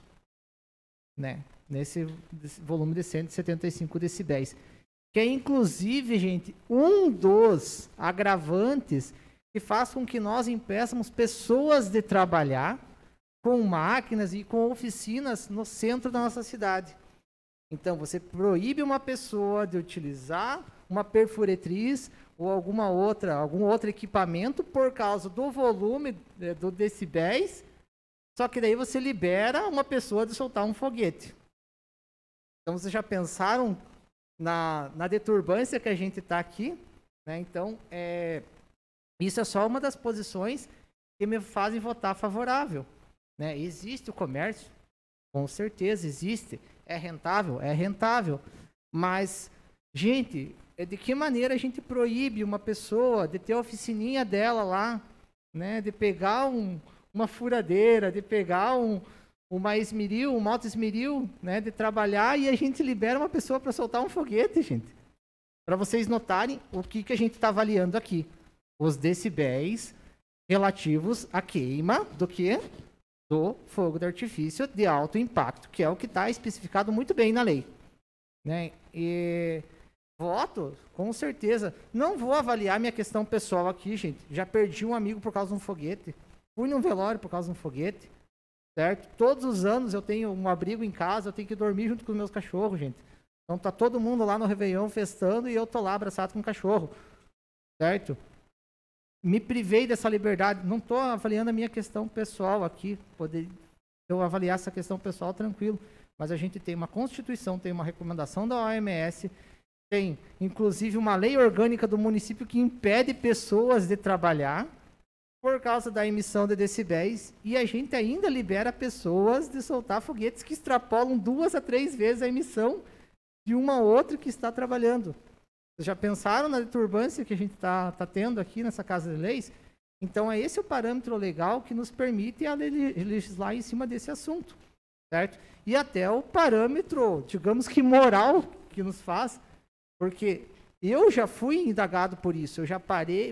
né? Nesse volume de 175 decibéis. Que é, inclusive, gente, um dos agravantes que faz com que nós impeçamos pessoas de trabalhar com máquinas e com oficinas no centro da nossa cidade. Então, você proíbe uma pessoa de utilizar uma perfuretriz ou algum outro equipamento por causa do volume do decibéis, só que daí você libera uma pessoa de soltar um foguete. Então, vocês já pensaram na deturbância que a gente está aqui, né? Então, Isso é só uma das posições que me fazem votar favorável, né? Existe o comércio, com certeza existe. É rentável? É rentável. Mas, gente, de que maneira a gente proíbe uma pessoa de ter a oficininha dela lá, né? De pegar uma furadeira, de pegar uma esmeril, um moto esmeril, né? De trabalhar e a gente libera uma pessoa para soltar um foguete, gente. Para vocês notarem o que a gente está avaliando aqui. Os decibéis relativos à queima do quê? Do fogo de artifício de alto impacto, que é o que está especificado muito bem na lei, né? E voto, com certeza. Não vou avaliar minha questão pessoal aqui, gente. Já perdi um amigo por causa de um foguete. Fui num velório por causa de um foguete, certo? Todos os anos eu tenho um abrigo em casa, eu tenho que dormir junto com os meus cachorros, gente. Então tá todo mundo lá no Réveillon festando e eu tô lá abraçado com o cachorro, certo? Me privei dessa liberdade. Não estou avaliando a minha questão pessoal aqui. Se eu avaliar essa questão pessoal, tranquilo. Mas a gente tem uma Constituição, tem uma recomendação da OMS, tem inclusive uma lei orgânica do município que impede pessoas de trabalhar por causa da emissão de decibéis, e a gente ainda libera pessoas de soltar foguetes que extrapolam 2 a 3 vezes a emissão de uma outra que está trabalhando. Vocês já pensaram na deturbância que a gente está tendo aqui nessa Casa de Leis? Então, é esse o parâmetro legal que nos permite legislar em cima desse assunto, certo? E até o parâmetro, digamos que moral, que nos faz, porque eu já fui indagado por isso, eu já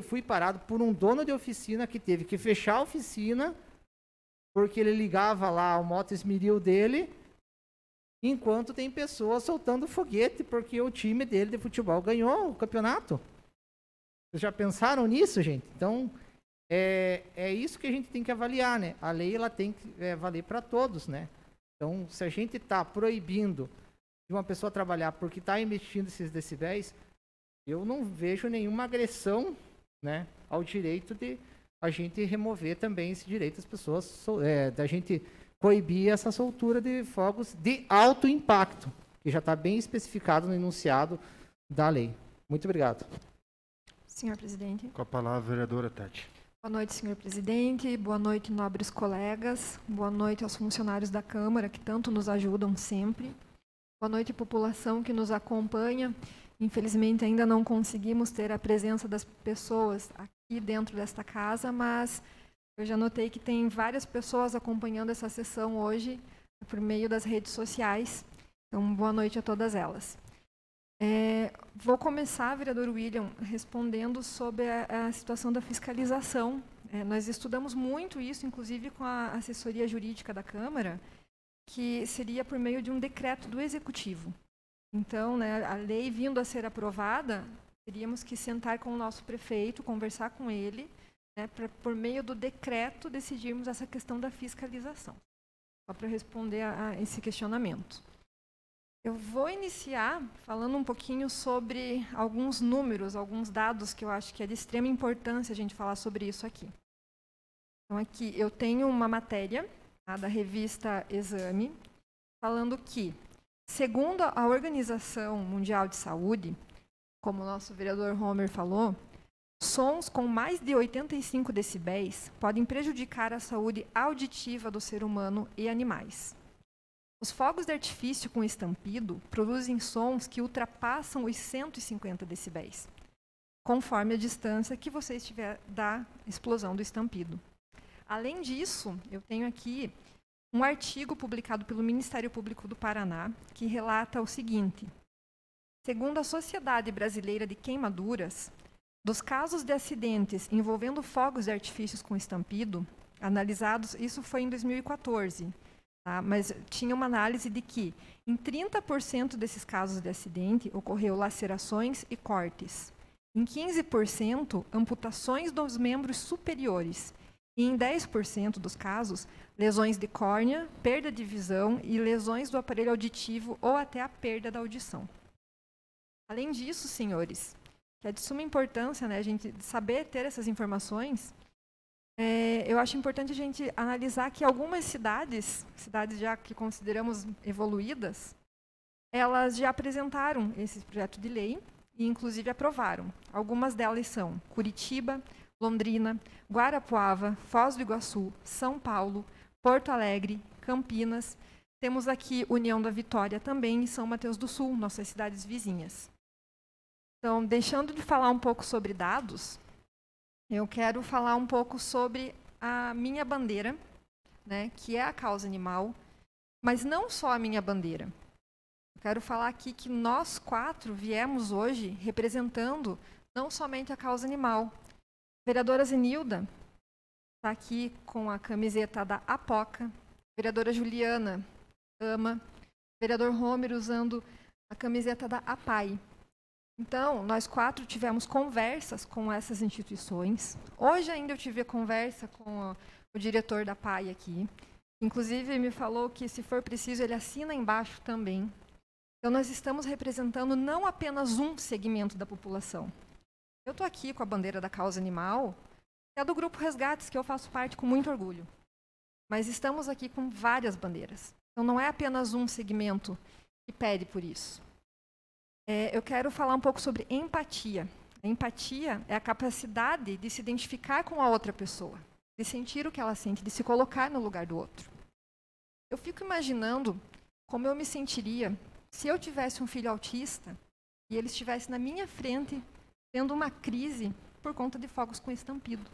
fui parado por um dono de oficina que teve que fechar a oficina porque ele ligava lá o moto esmeril dele, enquanto tem pessoas soltando foguete porque o time dele de futebol ganhou o campeonato. Vocês já pensaram nisso, gente? Então, é isso que a gente tem que avaliar, né? A lei ela tem que valer para todos, né? Então, se a gente está proibindo de uma pessoa trabalhar porque está emitindo esses decibéis, eu não vejo nenhuma agressão, né, ao direito de a gente remover também esse direito das pessoas, da gente proibir essa soltura de fogos de alto impacto, que já está bem especificado no enunciado da lei. Muito obrigado. Senhor presidente. Com a palavra, vereadora Tati. Boa noite, senhor presidente. Boa noite, nobres colegas. Boa noite aos funcionários da Câmara, que tanto nos ajudam sempre. Boa noite, população que nos acompanha. Infelizmente, ainda não conseguimos ter a presença das pessoas aqui dentro desta casa, mas eu já notei que tem várias pessoas acompanhando essa sessão hoje por meio das redes sociais. Então, boa noite a todas elas. Vou começar, vereador William, respondendo sobre a situação da fiscalização. Nós estudamos muito isso, inclusive com a assessoria jurídica da Câmara, que seria por meio de um decreto do Executivo. Então, né, a lei vindo a ser aprovada, teríamos que sentar com o nosso prefeito, conversar com ele, né, para, por meio do decreto, decidirmos essa questão da fiscalização. Só para responder a esse questionamento. Eu vou iniciar falando um pouquinho sobre alguns números, alguns dados que eu acho que é de extrema importância a gente falar sobre isso aqui. Então, aqui eu tenho uma matéria da revista Exame, falando que, segundo a Organização Mundial de Saúde, como o nosso vereador Homer falou, sons com mais de 85 decibéis podem prejudicar a saúde auditiva do ser humano e animais. Os fogos de artifício com estampido produzem sons que ultrapassam os 150 decibéis, conforme a distância que você estiver da explosão do estampido. Além disso, eu tenho aqui um artigo publicado pelo Ministério Público do Paraná, que relata o seguinte: segundo a Sociedade Brasileira de Queimaduras, dos casos de acidentes envolvendo fogos de artifícios com estampido, analisados, isso foi em 2014, tá? Mas tinha uma análise de que, em 30% desses casos de acidente, ocorreu lacerações e cortes. Em 15%, amputações dos membros superiores. E em 10% dos casos, lesões de córnea, perda de visão e lesões do aparelho auditivo ou até a perda da audição. Além disso, senhores, que é de suma importância, né, a gente saber ter essas informações, eu acho importante a gente analisar que algumas cidades já que consideramos evoluídas, elas já apresentaram esse projeto de lei e, inclusive, aprovaram. Algumas delas são Curitiba, Londrina, Guarapuava, Foz do Iguaçu, São Paulo, Porto Alegre, Campinas. Temos aqui União da Vitória também e São Mateus do Sul, nossas cidades vizinhas. Então, deixando de falar um pouco sobre dados, eu quero falar um pouco sobre a minha bandeira, né, que é a causa animal, mas não só a minha bandeira. Eu quero falar aqui que nós 4 viemos hoje representando não somente a causa animal. A vereadora Zenilda está aqui com a camiseta da APOCA, a vereadora Juliana AMA, o vereador Homer usando a camiseta da APAI. Então, nós 4 tivemos conversas com essas instituições. Hoje ainda eu tive a conversa com o diretor da APAI aqui. Inclusive, me falou que, se for preciso, ele assina embaixo também. Então, nós estamos representando não apenas um segmento da população. Eu estou aqui com a bandeira da causa animal, que é do Grupo Resgates, que eu faço parte com muito orgulho. Mas estamos aqui com várias bandeiras. Então, não é apenas um segmento que pede por isso. Eu quero falar um pouco sobre empatia. A empatia é a capacidade de se identificar com a outra pessoa, de sentir o que ela sente, de se colocar no lugar do outro. Eu fico imaginando como eu me sentiria se eu tivesse um filho autista e ele estivesse na minha frente tendo uma crise por conta de fogos com estampido.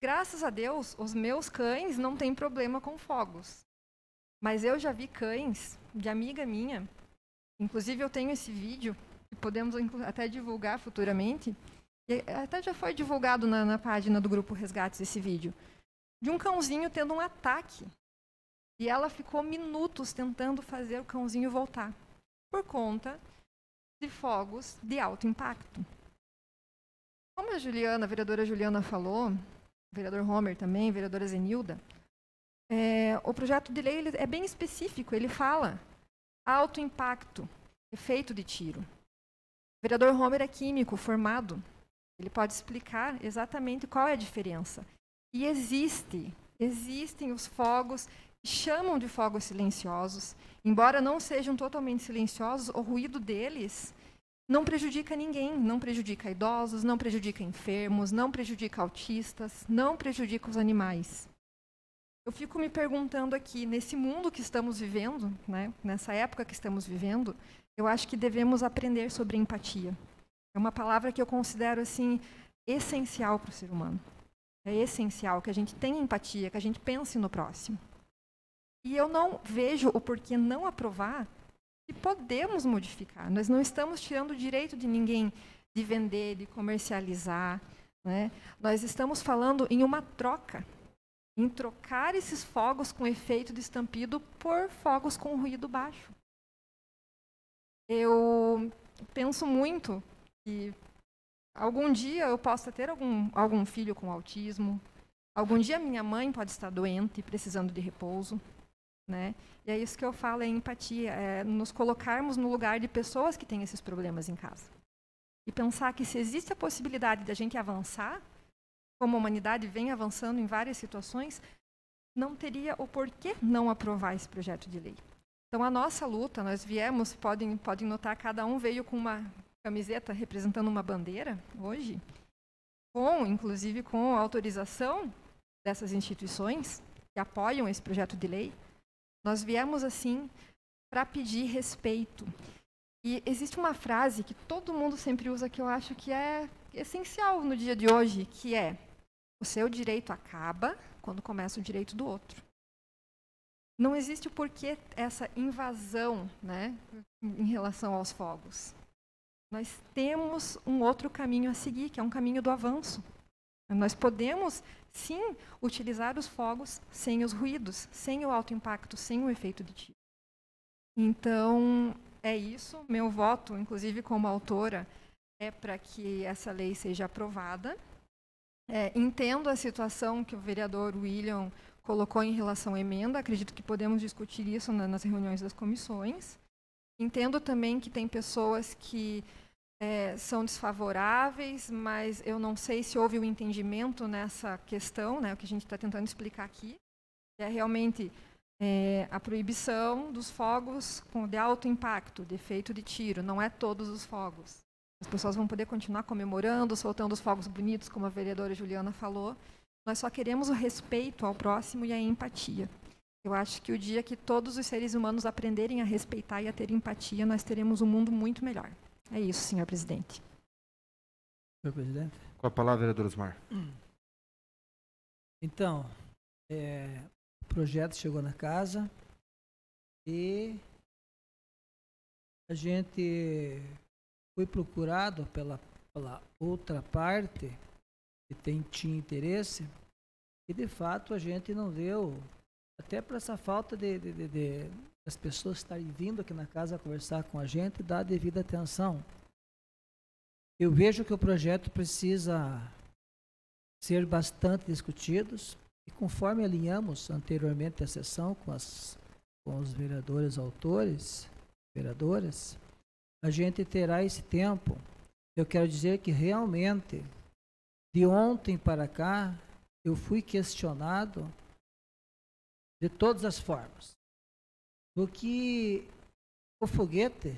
Graças a Deus, os meus cães não têm problema com fogos. Mas eu já vi cães de amiga minha, inclusive eu tenho esse vídeo, que podemos até divulgar futuramente, e até já foi divulgado na página do Grupo Resgates esse vídeo, de um cãozinho tendo um ataque. E ela ficou minutos tentando fazer o cãozinho voltar, por conta de fogos de alto impacto. Como a vereadora Juliana falou, o vereador Homer também, a vereadora Zenilda, o projeto de lei ele é bem específico, ele fala alto impacto, efeito de tiro. O vereador Homer é químico formado, ele pode explicar exatamente qual é a diferença. E existem os fogos que chamam de fogos silenciosos, embora não sejam totalmente silenciosos, o ruído deles não prejudica ninguém, não prejudica idosos, não prejudica enfermos, não prejudica autistas, não prejudica os animais. Eu fico me perguntando aqui, nesse mundo que estamos vivendo, né, nessa época que estamos vivendo, eu acho que devemos aprender sobre empatia. É uma palavra que eu considero assim essencial para o ser humano. É essencial que a gente tenha empatia, que a gente pense no próximo. E eu não vejo o porquê não aprovar e podemos modificar. Nós não estamos tirando o direito de ninguém de vender, de comercializar, né? Nós estamos falando em uma troca, em trocar esses fogos com efeito de estampido por fogos com ruído baixo. Eu penso muito que algum dia eu possa ter algum filho com autismo, algum dia minha mãe pode estar doente, precisando de repouso, né? E é isso que eu falo, é empatia, é nos colocarmos no lugar de pessoas que têm esses problemas em casa. E pensar que se existe a possibilidade de a gente avançar, como a humanidade vem avançando em várias situações, não teria o porquê não aprovar esse projeto de lei. Então, a nossa luta, nós viemos, podem notar, cada um veio com uma camiseta representando uma bandeira, hoje, inclusive com a autorização dessas instituições que apoiam esse projeto de lei. Nós viemos, assim, para pedir respeito. E existe uma frase que todo mundo sempre usa, que eu acho que é essencial no dia de hoje, que é: o seu direito acaba quando começa o direito do outro. Não existe por que essa invasão, né, em relação aos fogos. Nós temos um outro caminho a seguir, que é um caminho do avanço. Nós podemos, sim, utilizar os fogos sem os ruídos, sem o alto impacto, sem o efeito de tiro. Então, é isso. Meu voto, inclusive como autora, é para que essa lei seja aprovada. Entendo a situação que o vereador William colocou em relação à emenda. Acredito que podemos discutir isso nas reuniões das comissões. Entendo também que tem pessoas que são desfavoráveis, mas eu não sei se houve um entendimento nessa questão, né, o que a gente está tentando explicar aqui, que é realmente a proibição dos fogos de alto impacto, de efeito de tiro, não é todos os fogos. As pessoas vão poder continuar comemorando, soltando os fogos bonitos, como a vereadora Juliana falou. Nós só queremos o respeito ao próximo e a empatia. Eu acho que o dia que todos os seres humanos aprenderem a respeitar e a ter empatia, nós teremos um mundo muito melhor. É isso, senhor presidente. Senhor presidente. Com a palavra, vereador Osmar. Então, o projeto chegou na casa e a gente foi procurado pela outra parte que tinha interesse e, de fato, a gente não deu, até por essa falta de as pessoas estarem vindo aqui na casa conversar com a gente, dar a devida atenção. Eu vejo que o projeto precisa ser bastante discutido e, conforme alinhamos anteriormente a sessão com os vereadores autores, vereadoras, a gente terá esse tempo. Eu quero dizer que realmente, de ontem para cá, eu fui questionado de todas as formas. Porque o foguete,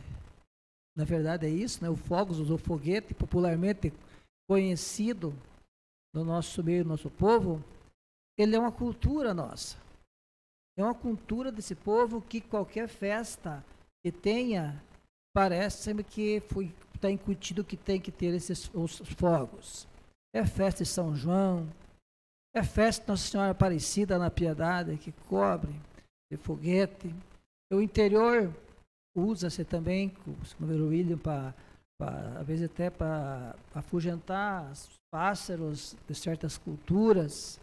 na verdade é isso, né? O fogos, o foguete, popularmente conhecido no nosso meio, no nosso povo, ele é uma cultura nossa. É uma cultura desse povo que qualquer festa que tenha, parece que está incutido que tem que ter os fogos. É festa de São João, é festa de Nossa Senhora Aparecida na Piedade, que cobre de foguete. O interior usa-se também, como o William, às vezes até para afugentar os pássaros de certas culturas.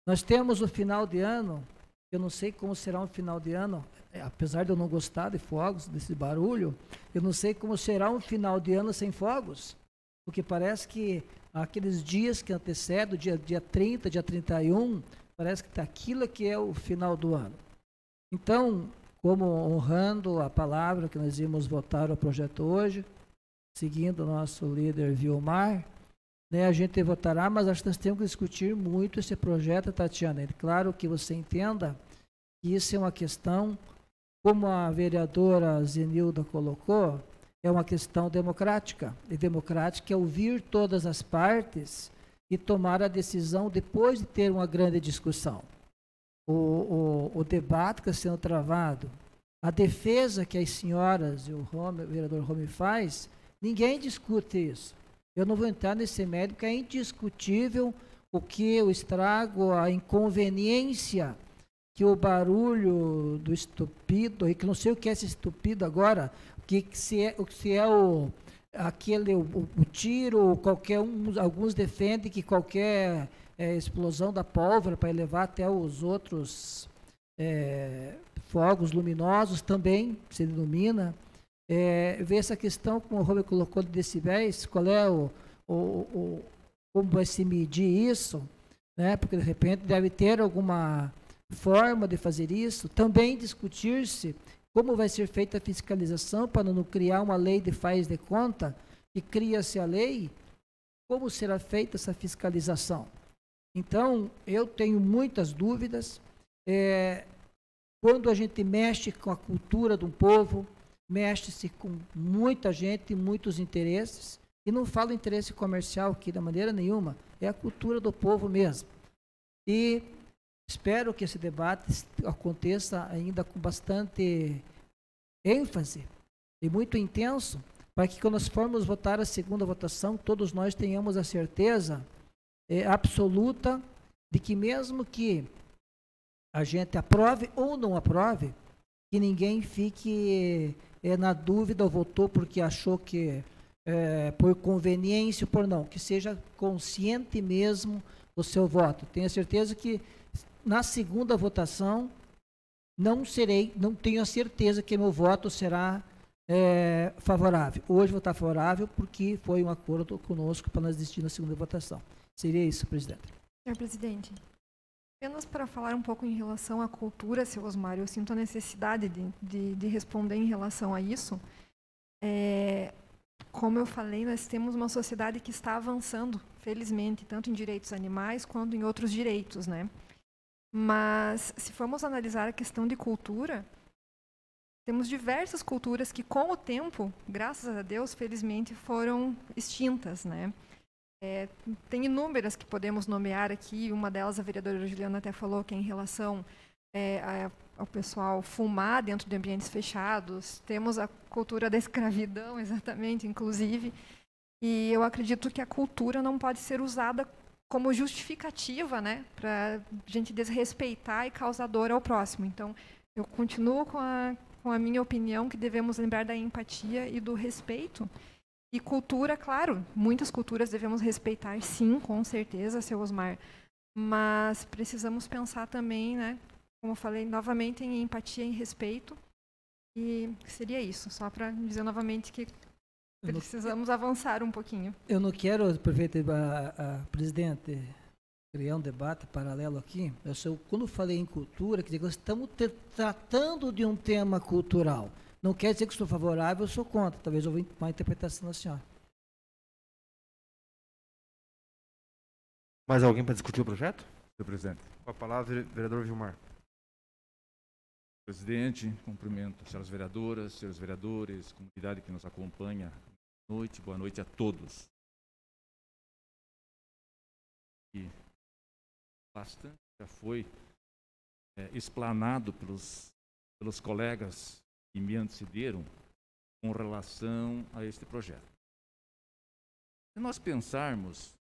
Nós temos o final de ano, eu não sei como será um final de ano, apesar de eu não gostar de fogos, desse barulho, eu não sei como será um final de ano sem fogos, porque parece que aqueles dias que antecedem, dia 30, dia 31, parece que aquilo que é o final do ano. Então, como honrando a palavra que nós íamos votar o projeto hoje, seguindo o nosso líder Vilmar, né, a gente votará, mas acho que nós temos que discutir muito esse projeto, Tatiana. É claro que você entenda que isso é uma questão, como a vereadora Zenilda colocou, é uma questão democrática. E democrática é ouvir todas as partes e tomar a decisão depois de ter uma grande discussão. O debate que está sendo travado, a defesa que as senhoras e o vereador Rome faz, ninguém discute isso. Eu não vou entrar nesse mérito, porque é indiscutível o estrago, a inconveniência que o barulho do estupido, e que não sei o que é esse estupido agora, se é o tiro, qualquer um, alguns defendem que qualquer explosão da pólvora para levar até os outros fogos luminosos também se ilumina. Ver essa questão, como o Robert colocou, de decibéis, qual é como vai se medir isso, né? Porque de repente deve ter alguma forma de fazer isso. Também discutir-se como vai ser feita a fiscalização para não criar uma lei de faz de conta, e cria-se a lei, como será feita essa fiscalização. Então, eu tenho muitas dúvidas. Quando a gente mexe com a cultura de um povo, mexe-se com muita gente, muitos interesses, e não falo interesse comercial aqui de maneira nenhuma, é a cultura do povo mesmo. E espero que esse debate aconteça ainda com bastante ênfase e muito intenso, para que quando nós formos votar a segunda votação, todos nós tenhamos a certeza absoluta de que mesmo que a gente aprove ou não aprove, que ninguém fique na dúvida ou votou porque achou que por conveniência ou por não, que seja consciente mesmo do seu voto. Tenho certeza que na segunda votação não tenho a certeza que meu voto será favorável. Hoje vou estar favorável porque foi um acordo conosco para nós decidir na segunda votação. Seria isso, presidente. Senhor presidente, apenas para falar um pouco em relação à cultura, seu Osmar, eu sinto a necessidade de responder em relação a isso. Como eu falei, nós temos uma sociedade que está avançando, felizmente, tanto em direitos animais quanto em outros direitos, né? Mas, se formos analisar a questão de cultura, temos diversas culturas que, com o tempo, graças a Deus, felizmente, foram extintas, né? Tem inúmeras que podemos nomear aqui. Uma delas, a vereadora Juliana até falou, que é em relação ao pessoal fumar dentro de ambientes fechados. Temos a cultura da escravidão, exatamente, inclusive. E eu acredito que a cultura não pode ser usada como justificativa, né, para a gente desrespeitar e causar dor ao próximo. Então, eu continuo com a minha opinião que devemos lembrar da empatia e do respeito. E cultura, claro, muitas culturas devemos respeitar, sim, com certeza, seu Osmar. Mas precisamos pensar também, né, como eu falei, novamente, em empatia e em respeito. E seria isso, só para dizer novamente que precisamos avançar um pouquinho. Eu não quero, prefeito, presidente, criar um debate paralelo aqui. Quando eu falei em cultura, quer dizer que nós estamos tratando de um tema cultural. Não quer dizer que estou favorável, eu sou contra. Talvez eu vou uma interpretação da senhora. Mais alguém para discutir o projeto? Senhor presidente. Com a palavra, vereador Vilmar. Presidente, cumprimento as senhoras vereadoras, senhores vereadores, comunidade que nos acompanha. Boa noite a todos. E bastante já foi explanado pelos colegas que me antecederam com relação a este projeto. Se nós pensarmos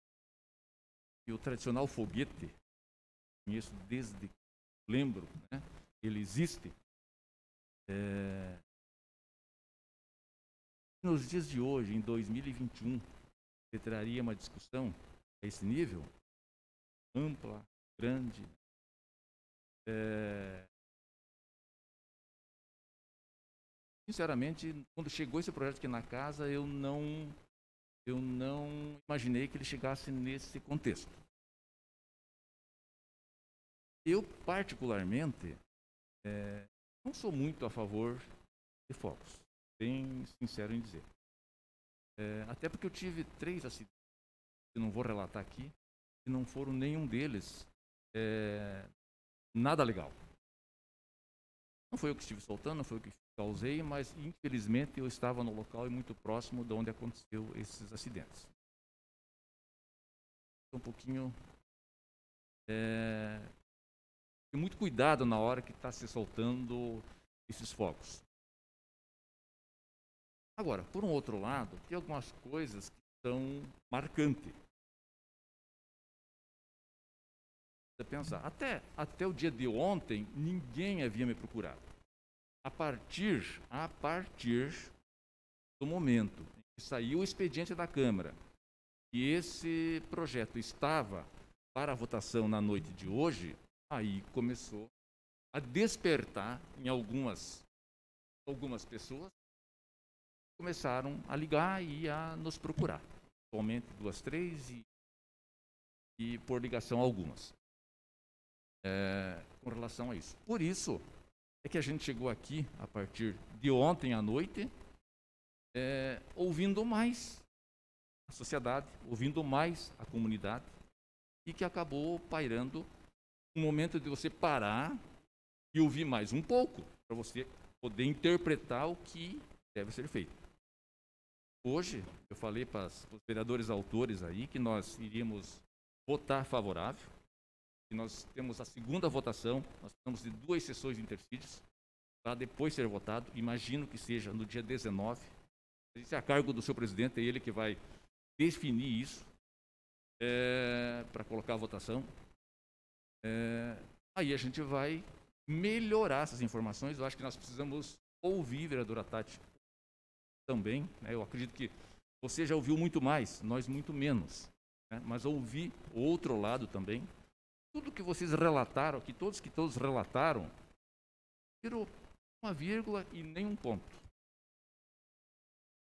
que o tradicional foguete, conheço desde que lembro, né, ele existe, nos dias de hoje, em 2021, você traria uma discussão a esse nível, ampla, grande. Sinceramente, quando chegou esse projeto aqui na casa, eu não imaginei que ele chegasse nesse contexto. Eu, particularmente, não sou muito a favor de fogos, bem sincero em dizer. Até porque eu tive 3 acidentes, que não vou relatar aqui, e não foram nenhum deles nada legal. Não foi eu que estive soltando, não foi eu que causei, mas infelizmente eu estava no local e muito próximo de onde aconteceu esses acidentes. Um pouquinho... Tem muito cuidado na hora que está se soltando esses fogos. Agora, por um outro lado, tem algumas coisas que são marcantes. Você pensar, até o dia de ontem, ninguém havia me procurado. A partir do momento em que saiu o expediente da Câmara e esse projeto estava para a votação na noite de hoje, aí começou a despertar em algumas pessoas, começaram a ligar e a nos procurar. Atualmente 2, 3 e por ligação algumas. Com relação a isso. Por isso é que a gente chegou aqui, a partir de ontem à noite, ouvindo mais a sociedade, ouvindo mais a comunidade, e que acabou pairando um momento de você parar e ouvir mais um pouco, para você poder interpretar o que deve ser feito. Hoje, eu falei para os vereadores autores aí que nós iríamos votar favorável, que nós temos a segunda votação, nós precisamos de 2 sessões de intercídios, para depois ser votado, imagino que seja no dia 19, isso é a cargo do seu presidente, é ele que vai definir isso, para colocar a votação. Aí a gente vai melhorar essas informações. Eu acho que nós precisamos ouvir, vereadora Tati, também, né? Eu acredito que você já ouviu muito mais, nós muito menos, né? Mas ouvir o outro lado também. Tudo que vocês relataram, que todos relataram, virou uma vírgula e nem um ponto.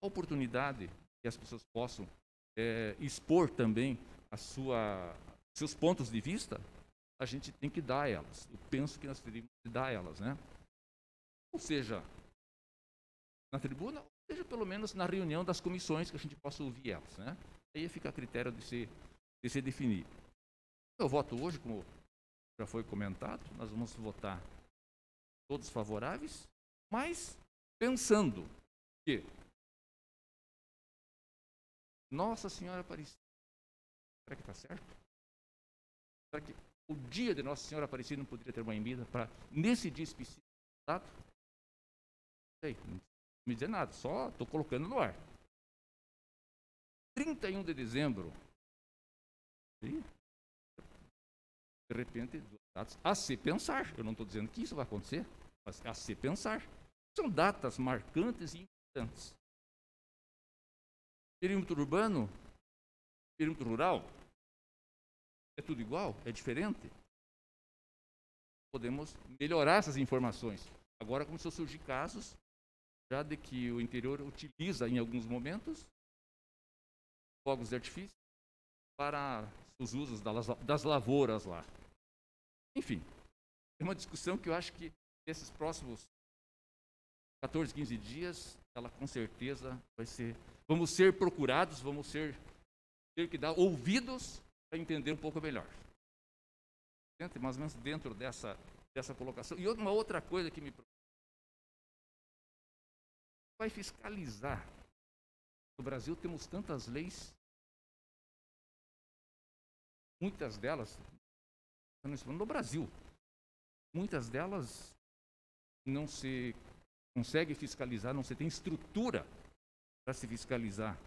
A oportunidade que as pessoas possam expor também seus pontos de vista, a gente tem que dar a elas. Eu penso que nós teríamos que dar a elas, né? Ou seja, na tribuna, ou seja, pelo menos na reunião das comissões, que a gente possa ouvir elas, né? Aí fica a critério de se definir. Eu voto hoje, como já foi comentado, nós vamos votar todos favoráveis, Mas pensando que Nossa Senhora Aparecida, será que está certo? Será que o dia de Nossa Senhora Aparecida não poderia ter uma emenda para, nesse dia específico, data? Não sei, não me dizer nada, só estou colocando no ar. 31 de dezembro, de repente, datas a se pensar. Eu não estou dizendo que isso vai acontecer, mas a se pensar. São datas marcantes e importantes. Perímetro urbano, perímetro rural, é tudo igual? É diferente? Podemos melhorar essas informações. Agora começou a surgir casos já de que o interior utiliza, em alguns momentos, fogos de artifício para os usos das lavouras lá. Enfim, é uma discussão que eu acho que nesses próximos 14, 15 dias, ela com certeza vai ser... Vamos ser procurados, vamos ter que dar ouvidos para entender um pouco melhor. Mais ou menos dentro dessa colocação. E uma outra coisa que me preocupa, vai fiscalizar. No Brasil temos tantas leis, muitas delas, no Brasil, muitas delas não se consegue fiscalizar, não se tem estrutura para se fiscalizar.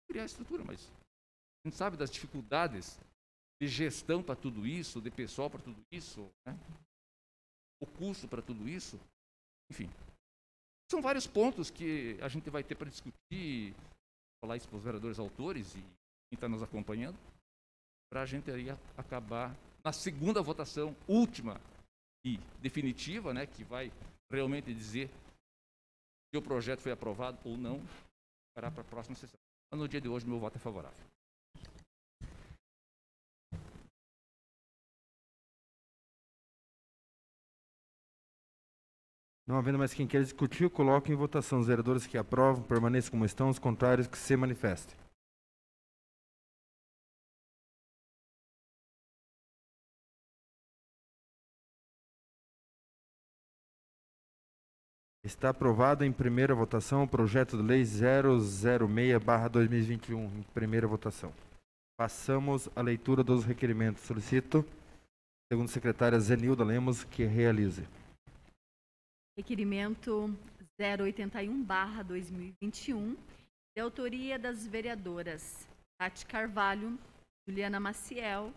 Criar estrutura, mas a gente sabe das dificuldades de gestão para tudo isso, de pessoal para tudo isso, né? O custo para tudo isso, enfim. São vários pontos que a gente vai ter para discutir, falar isso para os vereadores autores e quem está nos acompanhando, para a gente aí acabar na segunda votação, última e definitiva, né, que vai realmente dizer se o projeto foi aprovado ou não, para a próxima sessão. Mas no dia de hoje, meu voto é favorável. Não havendo mais quem queira discutir, coloco em votação. Os vereadores que aprovam permaneçam como estão, os contrários que se manifestem. Está aprovado em primeira votação o projeto de lei 006/2021, em primeira votação. Passamos à leitura dos requerimentos. Solicito, segundo a secretária Zenilda Lemos, que realize. Requerimento 081/2021, de autoria das vereadoras Tati Carvalho, Juliana Maciel,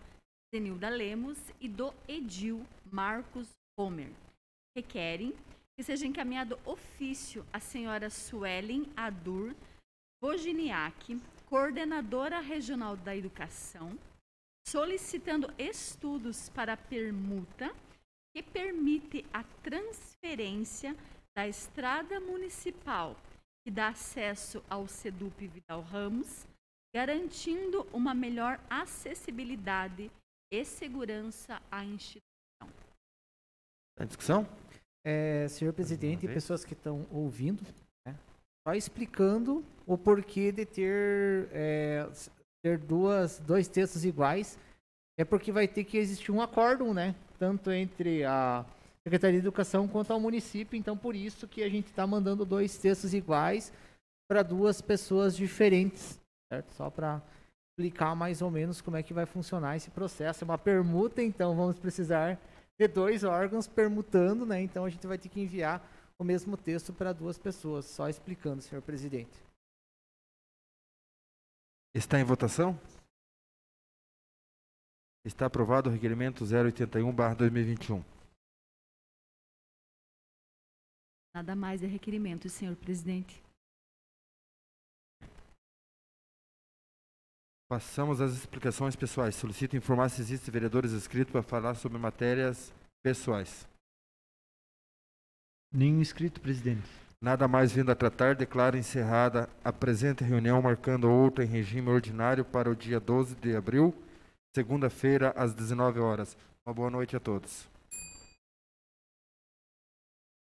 Zenilda Lemos e do Edil Marcos Homer. Requerem que seja encaminhado ofício à senhora Suelen Adur Boginiak, coordenadora regional da educação, solicitando estudos para a permuta que permite a transferência da estrada municipal que dá acesso ao SEDUP Vidal Ramos, garantindo uma melhor acessibilidade e segurança à instituição. A discussão? Senhor presidente e pessoas que estão ouvindo, né, só explicando o porquê de ter dois textos iguais, é porque vai ter que existir um acórdão, né, tanto entre a Secretaria de Educação quanto ao município, então por isso que a gente está mandando dois textos iguais para duas pessoas diferentes, certo? Só para explicar mais ou menos como é que vai funcionar esse processo. É uma permuta, então vamos precisar de dois órgãos permutando, né? Então a gente vai ter que enviar o mesmo texto para duas pessoas. Só explicando, senhor presidente. Está em votação? Está aprovado o requerimento 081/2021. Nada mais é requerimento, senhor presidente. Passamos às explicações pessoais. Solicito informar se existem vereadores inscritos para falar sobre matérias pessoais. Nenhum inscrito, presidente. Nada mais vindo a tratar, declaro encerrada a presente reunião, marcando outra em regime ordinário para o dia 12 de abril, segunda-feira, às 19 horas. Uma boa noite a todos.